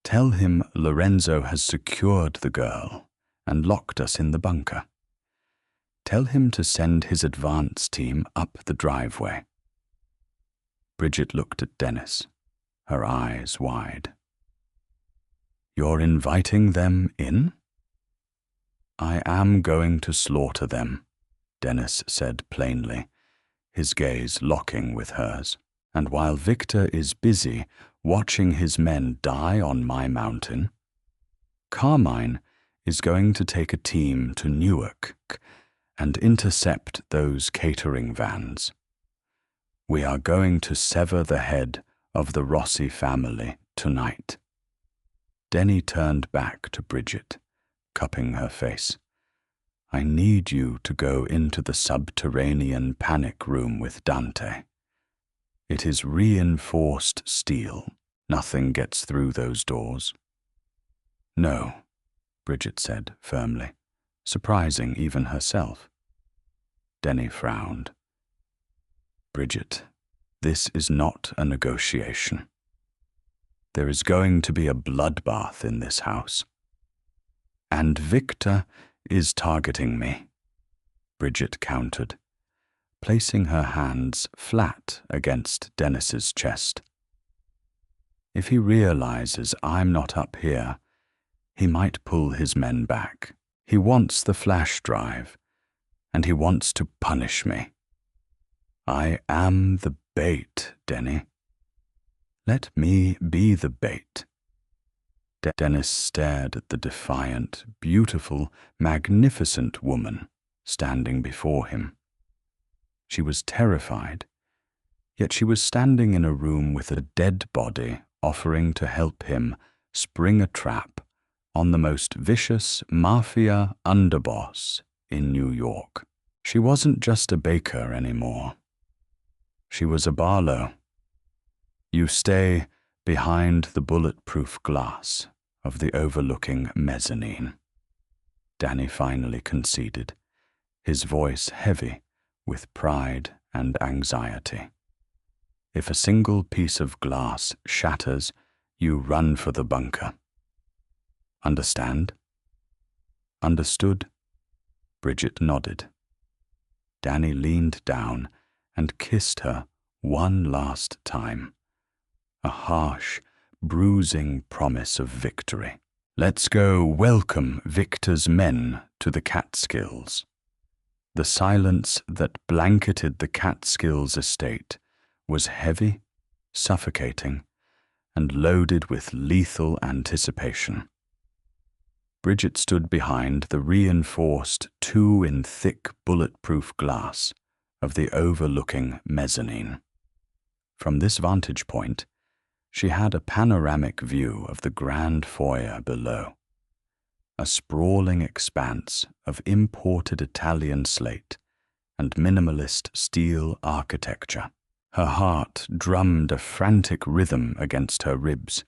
Tell him Lorenzo has secured the girl and locked us in the bunker. Tell him to send his advance team up the driveway." Bridget looked at Dennis, her eyes wide. "You're inviting them in?" "I am going to slaughter them," Dennis said plainly, his gaze locking with hers. "And while Victor is busy watching his men die on my mountain, Carmine is going to take a team to Newark and intercept those catering vans. We are going to sever the head of the Rossi family tonight." Denny turned back to Bridget, cupping her face. "I need you to go into the subterranean panic room with Dante. It is reinforced steel. Nothing gets through those doors." "No," Bridget said firmly, surprising even herself. Denny frowned. "Bridget, this is not a negotiation. There is going to be a bloodbath in this house. And Victor is targeting me," Bridget countered, placing her hands flat against Dennis's chest. "If he realizes I'm not up here, he might pull his men back. He wants the flash drive, and he wants to punish me. I am the bait, Denny. Let me be the bait." Dennis stared at the defiant, beautiful, magnificent woman standing before him. She was terrified, yet she was standing in a room with a dead body offering to help him spring a trap on the most vicious mafia underboss in New York. She wasn't just a baker anymore. She was a Barlow. "You stay behind the bulletproof glass of the overlooking mezzanine," Danny finally conceded, his voice heavy with pride and anxiety. "If a single piece of glass shatters, you run for the bunker. Understand?" "Understood," Bridget nodded. Danny leaned down and kissed her one last time, a harsh, bruising promise of victory. "Let's go welcome Victor's men to the Catskills." The silence that blanketed the Catskills estate was heavy, suffocating, and loaded with lethal anticipation. Bridget stood behind the reinforced two-in-thick bulletproof glass of the overlooking mezzanine. From this vantage point, she had a panoramic view of the grand foyer below, a sprawling expanse of imported Italian slate and minimalist steel architecture. Her heart drummed a frantic rhythm against her ribs,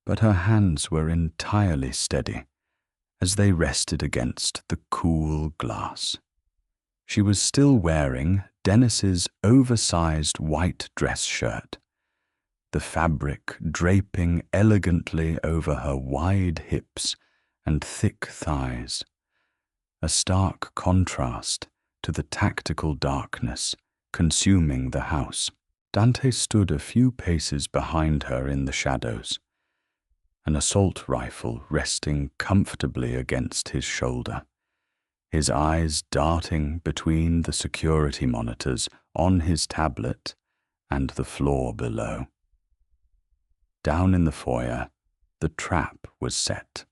but her hands were entirely steady as they rested against the cool glass. She was still wearing Dennis's oversized white dress shirt, the fabric draping elegantly over her wide hips and thick thighs, a stark contrast to the tactical darkness consuming the house. Dante stood a few paces behind her in the shadows, an assault rifle resting comfortably against his shoulder, his eyes darting between the security monitors on his tablet and the floor below. Down in the foyer, the trap was set.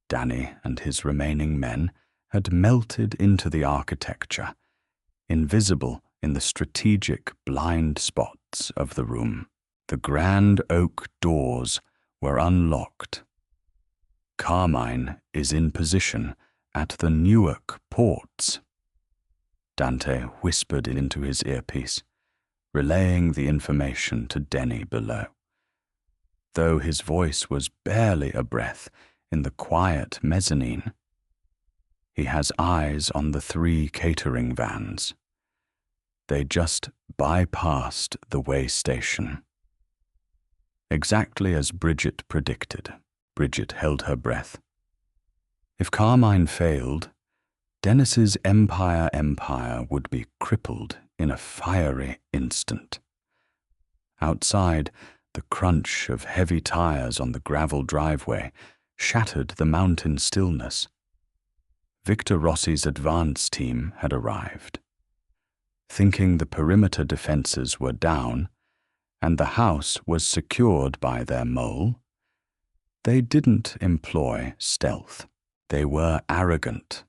Danny and his remaining men had melted into the architecture, invisible in the strategic blind spots of the room. The grand oak doors were unlocked. Carmine is in position at the Newark ports. Dante whispered into his earpiece, relaying the information to Denny below. Though his voice was barely a breath in the quiet mezzanine, he has eyes on the 3 catering vans. They just bypassed the way station. Exactly as Bridget predicted, Bridget held her breath. If Carmine failed, Dennis's empire would be crippled in a fiery instant. Outside, the crunch of heavy tires on the gravel driveway shattered the mountain stillness. Victor Rossi's advance team had arrived. Thinking the perimeter defenses were down and the house was secured by their mole, they didn't employ stealth. They were arrogant,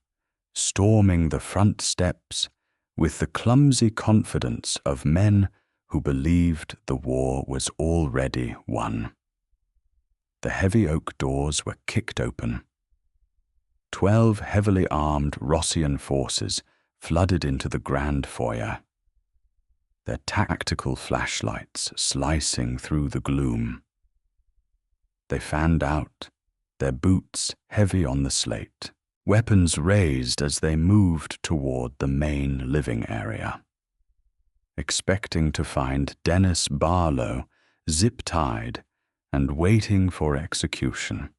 storming the front steps with the clumsy confidence of men who believed the war was already won. The heavy oak doors were kicked open. 12 heavily armed Rossian forces flooded into the grand foyer, their tactical flashlights slicing through the gloom. They fanned out, their boots heavy on the slate, weapons raised as they moved toward the main living area, expecting to find Dennis Barlow zip-tied and waiting for execution.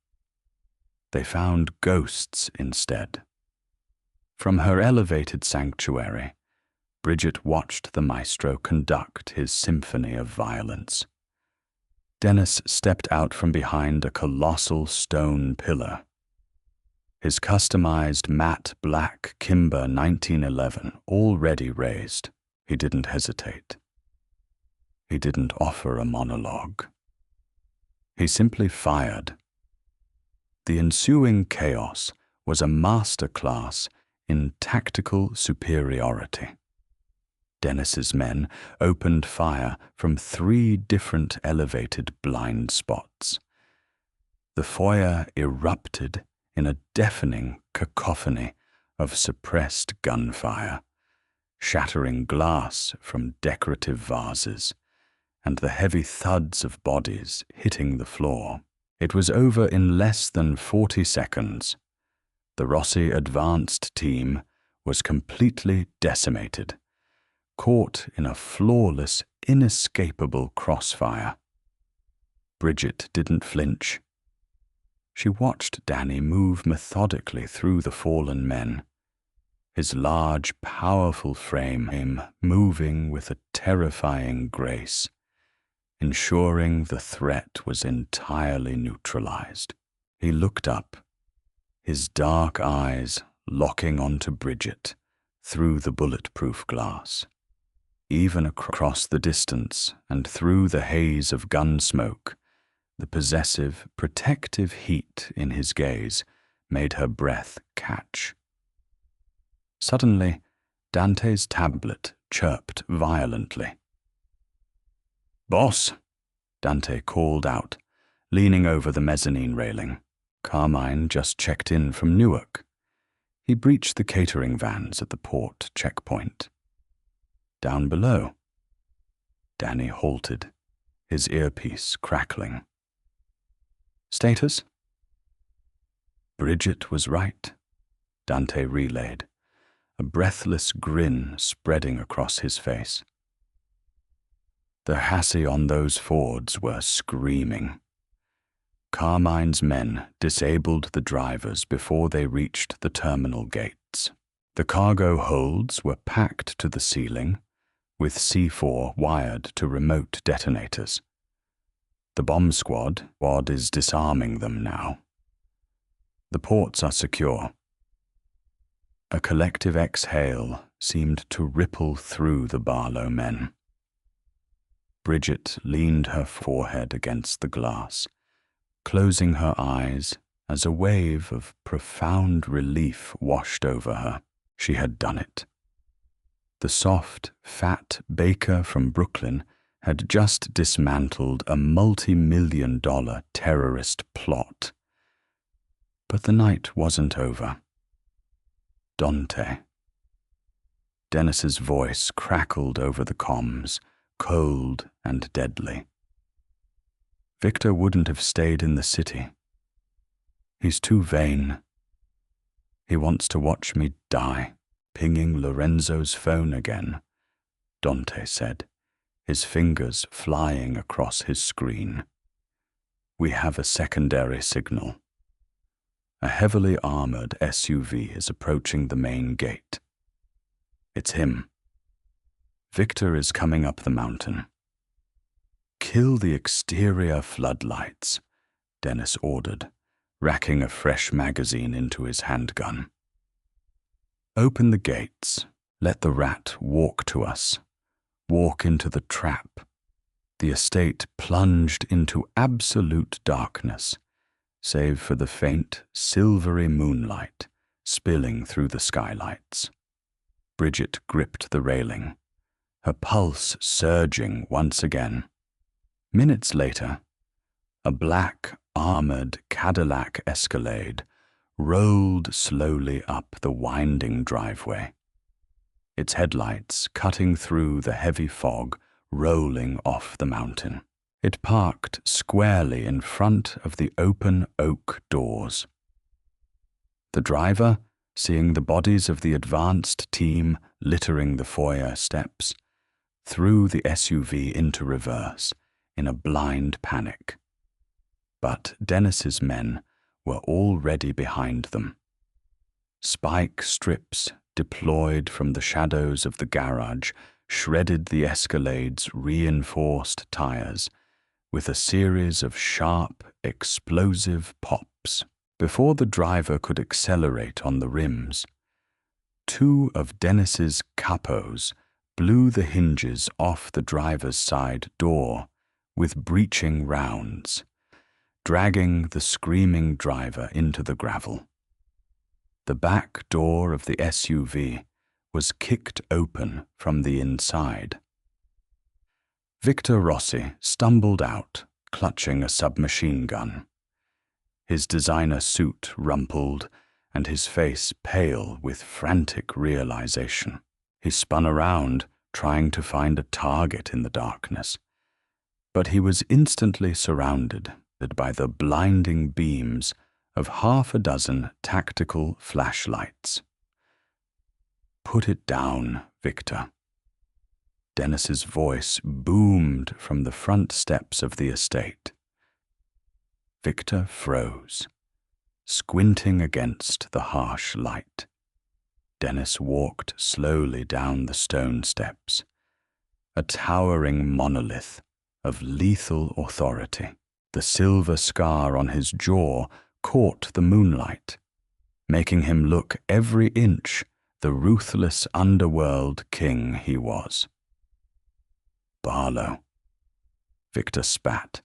They found ghosts instead. From her elevated sanctuary, Bridget watched the maestro conduct his symphony of violence. Dennis stepped out from behind a colossal stone pillar. His customized matte black Kimber 1911 already raised. He didn't hesitate. He didn't offer a monologue. He simply fired. The ensuing chaos was a masterclass in tactical superiority. Dennis's men opened fire from 3 different elevated blind spots. The foyer erupted in a deafening cacophony of suppressed gunfire, shattering glass from decorative vases, and the heavy thuds of bodies hitting the floor. It was over in less than 40 seconds. The Rossi advanced team was completely decimated, caught in a flawless, inescapable crossfire. Bridget didn't flinch. She watched Danny move methodically through the fallen men, his large, powerful frame moving with a terrifying grace, ensuring the threat was entirely neutralized. He looked up, his dark eyes locking onto Bridget through the bulletproof glass. Even across the distance and through the haze of gun smoke, the possessive, protective heat in his gaze made her breath catch. Suddenly, Dante's tablet chirped violently. "Boss," Dante called out, leaning over the mezzanine railing. Carmine just checked in from Newark. He breached the catering vans at the port checkpoint. Down below. Danny halted, his earpiece crackling. "Status?" Bridget was right, Dante relayed, a breathless grin spreading across his face. The Hassi on those Fords were screaming. Carmine's men disabled the drivers before they reached the terminal gates. The cargo holds were packed to the ceiling, with C4 wired to remote detonators. The bomb squad is disarming them now. The ports are secure. A collective exhale seemed to ripple through the Barlow men. Bridget leaned her forehead against the glass, closing her eyes as a wave of profound relief washed over her. She had done it. The soft, fat baker from Brooklyn had just dismantled a multi-million-dollar terrorist plot. But the night wasn't over. Dante. Dennis's voice crackled over the comms, cold and deadly. Victor wouldn't have stayed in the city. He's too vain. He wants to watch me die, pinging Lorenzo's phone again, Dante said, his fingers flying across his screen. We have a secondary signal. A heavily armored SUV is approaching the main gate. It's him. Victor is coming up the mountain. Kill the exterior floodlights, Dennis ordered, racking a fresh magazine into his handgun. Open the gates. Let the rat walk to us. Walk into the trap. The estate plunged into absolute darkness, save for the faint, silvery moonlight spilling through the skylights. Bridget gripped the railing, her pulse surging once again. Minutes later, a black, armored Cadillac Escalade rolled slowly up the winding driveway, its headlights cutting through the heavy fog rolling off the mountain. It parked squarely in front of the open oak doors. The driver, seeing the bodies of the advanced team littering the foyer steps, threw the SUV into reverse in a blind panic. But Dennis's men were already behind them. Spike strips deployed from the shadows of the garage shredded the Escalade's reinforced tires with a series of sharp, explosive pops. Before the driver could accelerate on the rims, two of Dennis's capos blew the hinges off the driver's side door with breaching rounds, dragging the screaming driver into the gravel. The back door of the SUV was kicked open from the inside. Victor Rossi stumbled out, clutching a submachine gun, his designer suit rumpled and his face pale with frantic realization. He spun around, trying to find a target in the darkness, but he was instantly surrounded by the blinding beams of half a dozen tactical flashlights. Put it down, Victor. Dennis's voice boomed from the front steps of the estate. Victor froze, squinting against the harsh light. Dennis walked slowly down the stone steps, a towering monolith of lethal authority. The silver scar on his jaw caught the moonlight, making him look every inch the ruthless underworld king he was. Barlow. Victor spat,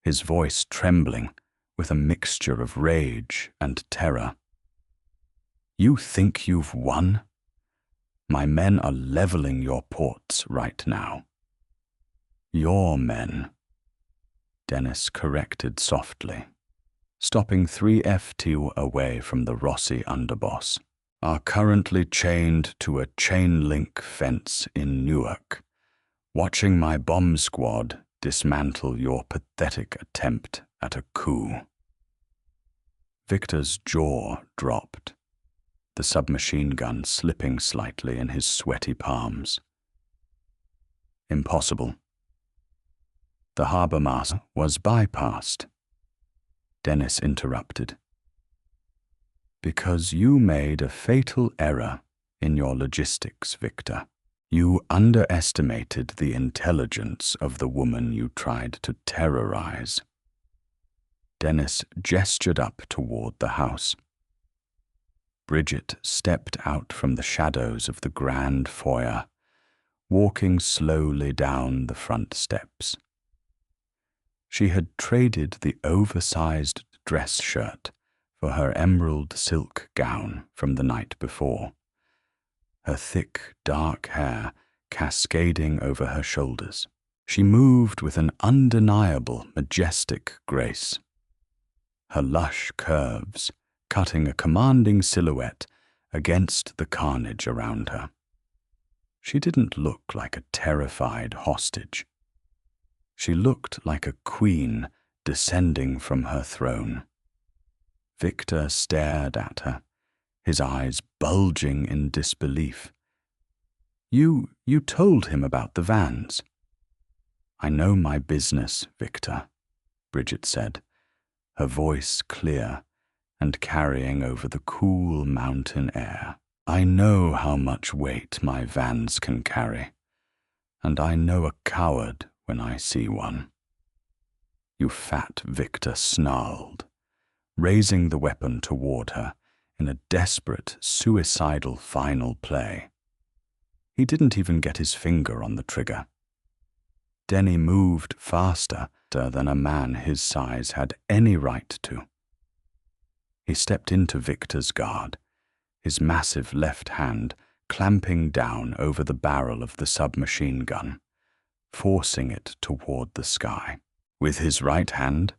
his voice trembling with a mixture of rage and terror. You think you've won? My men are leveling your ports right now. Your men, Dennis corrected softly, stopping 3F2 away from the Rossi underboss, are currently chained to a chain-link fence in Newark, watching my bomb squad dismantle your pathetic attempt at a coup. Victor's jaw dropped, the submachine gun slipping slightly in his sweaty palms. Impossible. The harbor master was bypassed. Dennis interrupted. Because you made a fatal error in your logistics, Victor. You underestimated the intelligence of the woman you tried to terrorize. Dennis gestured up toward the house. Bridget stepped out from the shadows of the grand foyer, walking slowly down the front steps. She had traded the oversized dress shirt for her emerald silk gown from the night before, her thick, dark hair cascading over her shoulders. She moved with an undeniable, majestic grace, her lush curves cutting a commanding silhouette against the carnage around her. She didn't look like a terrified hostage. She looked like a queen descending from her throne. Victor stared at her, his eyes bulging in disbelief. You told him about the vans." "I know my business, Victor," Bridget said, her voice clear and carrying over the cool mountain air. "I know how much weight my vans can carry, and I know a coward when I see one." "You fat," Victor snarled, raising the weapon toward her in a desperate, suicidal final play. He didn't even get his finger on the trigger. Denny moved faster than a man his size had any right to. He stepped into Victor's guard, his massive left hand clamping down over the barrel of the submachine gun, forcing it toward the sky. With his right hand,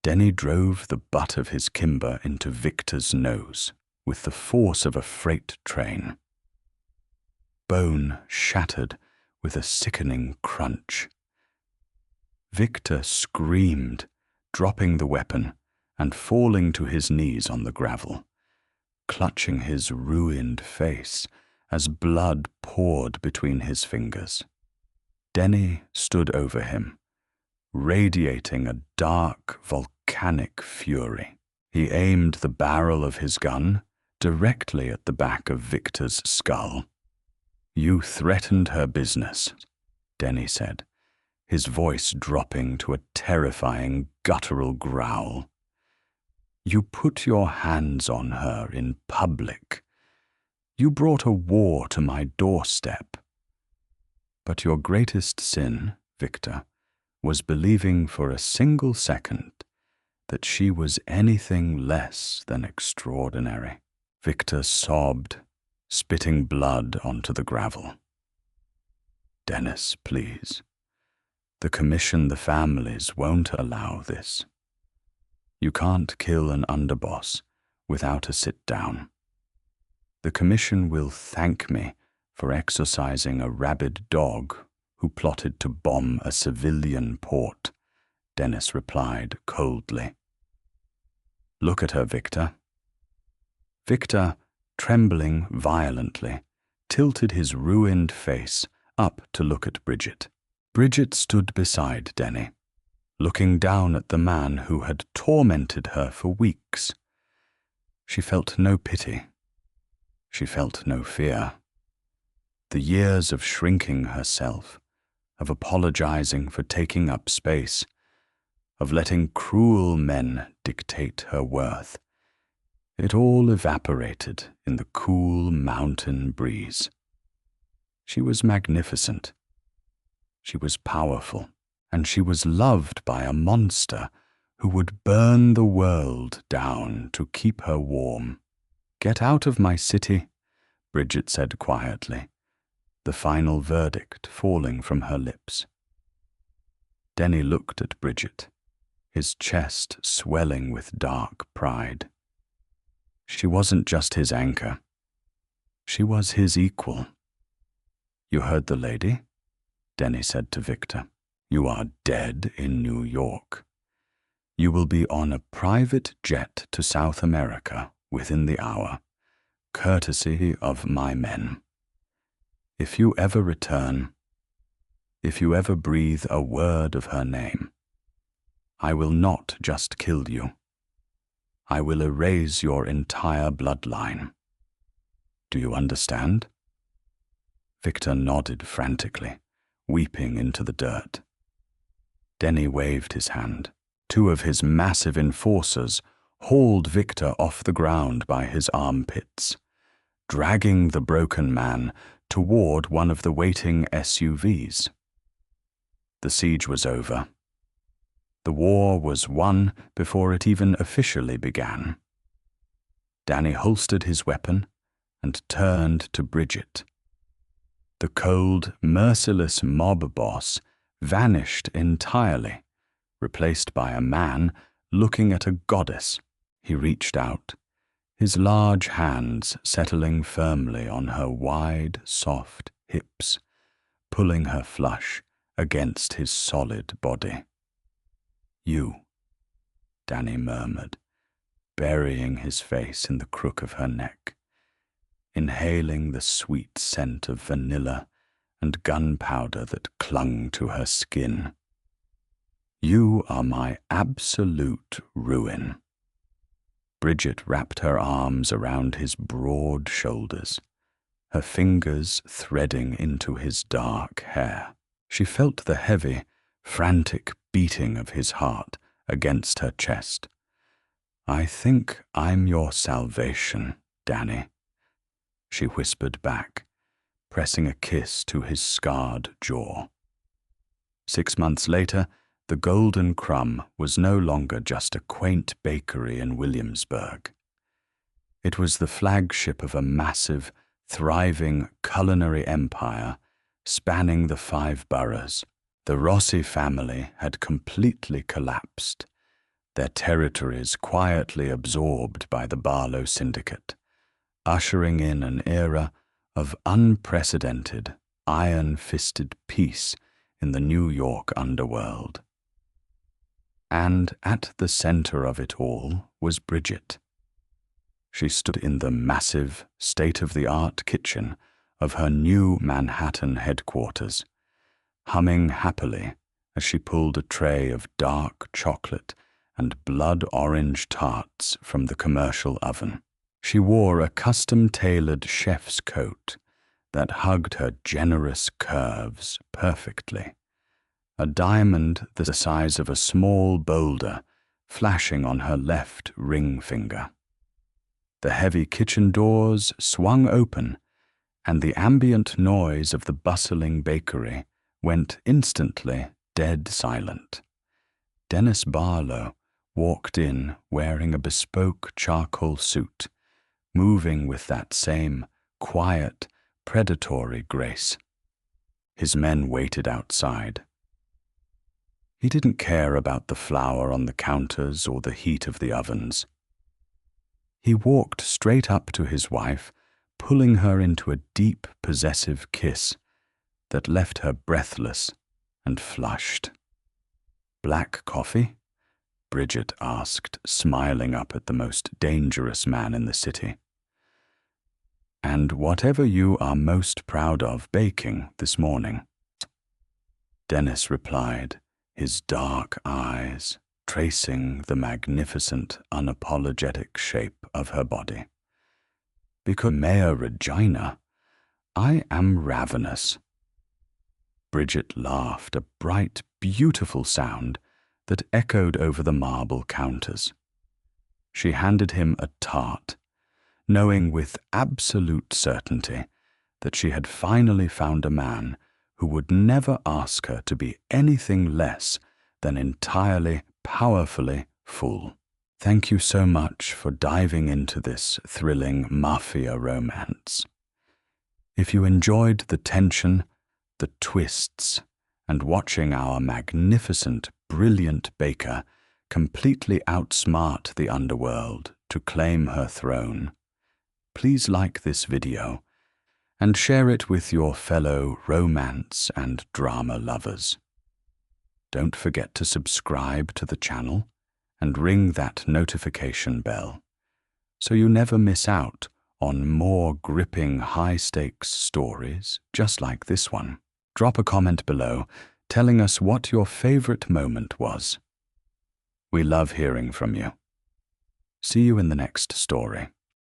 Denny drove the butt of his kimber into Victor's nose with the force of a freight train. Bone shattered with a sickening crunch. Victor screamed, dropping the weapon and falling to his knees on the gravel, clutching his ruined face as blood poured between his fingers. Denny stood over him, radiating a dark, volcanic fury. He aimed the barrel of his gun directly at the back of Victor's skull. "You threatened her business," Denny said, his voice dropping to a terrifying, guttural growl. "You put your hands on her in public. You brought a war to my doorstep. But your greatest sin, Victor, was believing for a single second that she was anything less than extraordinary." Victor sobbed, spitting blood onto the gravel. "Dennis, please. The commission, the families won't allow this. You can't kill an underboss without a sit-down. The commission will thank me for exorcising a rabid dog who plotted to bomb a civilian port," Dennis replied coldly. "Look at her, Victor." Victor, trembling violently, tilted his ruined face up to look at Bridget. Bridget stood beside Denny, looking down at the man who had tormented her for weeks. She felt no pity. She felt no fear. The years of shrinking herself, of apologizing for taking up space, of letting cruel men dictate her worth, it all evaporated in the cool mountain breeze. She was magnificent. She was powerful, and she was loved by a monster who would burn the world down to keep her warm. "Get out of my city," Bridget said quietly, the final verdict falling from her lips. Denny looked at Bridget, his chest swelling with dark pride. She wasn't just his anchor. She was his equal. "You heard the lady?" Denny said to Victor. "You are dead in New York. You will be on a private jet to South America within the hour, courtesy of my men. If you ever return, if you ever breathe a word of her name, I will not just kill you. I will erase your entire bloodline. Do you understand?" Victor nodded frantically, weeping into the dirt. Denny waved his hand. Two of his massive enforcers hauled Victor off the ground by his armpits, dragging the broken man toward one of the waiting SUVs. The siege was over. The war was won before it even officially began. Danny holstered his weapon and turned to Bridget. The cold, merciless mob boss vanished entirely, replaced by a man looking at a goddess. He reached out, his large hands settling firmly on her wide, soft hips, pulling her flush against his solid body. "You," Danny murmured, burying his face in the crook of her neck, inhaling the sweet scent of vanilla and gunpowder that clung to her skin. "You are my absolute ruin." Bridget wrapped her arms around his broad shoulders, her fingers threading into his dark hair. She felt the heavy, frantic beating of his heart against her chest. "I think I'm your salvation, Danny," she whispered back, pressing a kiss to his scarred jaw. 6 months later, the Golden Crumb was no longer just a quaint bakery in Williamsburg. It was the flagship of a massive, thriving culinary empire spanning the 5 boroughs. The Rossi family had completely collapsed, their territories quietly absorbed by the Barlow Syndicate, ushering in an era of unprecedented, iron-fisted peace in the New York underworld. And at the center of it all was Bridget. She stood in the massive, state-of-the-art kitchen of her new Manhattan headquarters, humming happily as she pulled a tray of dark chocolate and blood-orange tarts from the commercial oven. She wore a custom-tailored chef's coat that hugged her generous curves perfectly, a diamond the size of a small boulder flashing on her left ring finger. The heavy kitchen doors swung open, and the ambient noise of the bustling bakery went instantly dead silent. Dennis Barlow walked in wearing a bespoke charcoal suit, moving with that same quiet, predatory grace. His men waited outside. He didn't care about the flour on the counters or the heat of the ovens. He walked straight up to his wife, pulling her into a deep, possessive kiss that left her breathless and flushed. "Black coffee?" Bridget asked, smiling up at the most dangerous man in the city. "And whatever you are most proud of baking this morning," Dennis replied, his dark eyes tracing the magnificent, unapologetic shape of her body. "Because, Mayor Regina, I am ravenous." Bridget laughed, a bright, beautiful sound that echoed over the marble counters. She handed him a tart, knowing with absolute certainty that she had finally found a man who would never ask her to be anything less than entirely, powerfully full. Thank you so much for diving into this thrilling mafia romance. If you enjoyed the tension, the twists, and watching our magnificent, brilliant baker completely outsmart the underworld to claim her throne, please like this video and share it with your fellow romance and drama lovers. Don't forget to subscribe to the channel and ring that notification bell so you never miss out on more gripping high-stakes stories just like this one. Drop a comment below telling us what your favorite moment was. We love hearing from you. See you in the next story.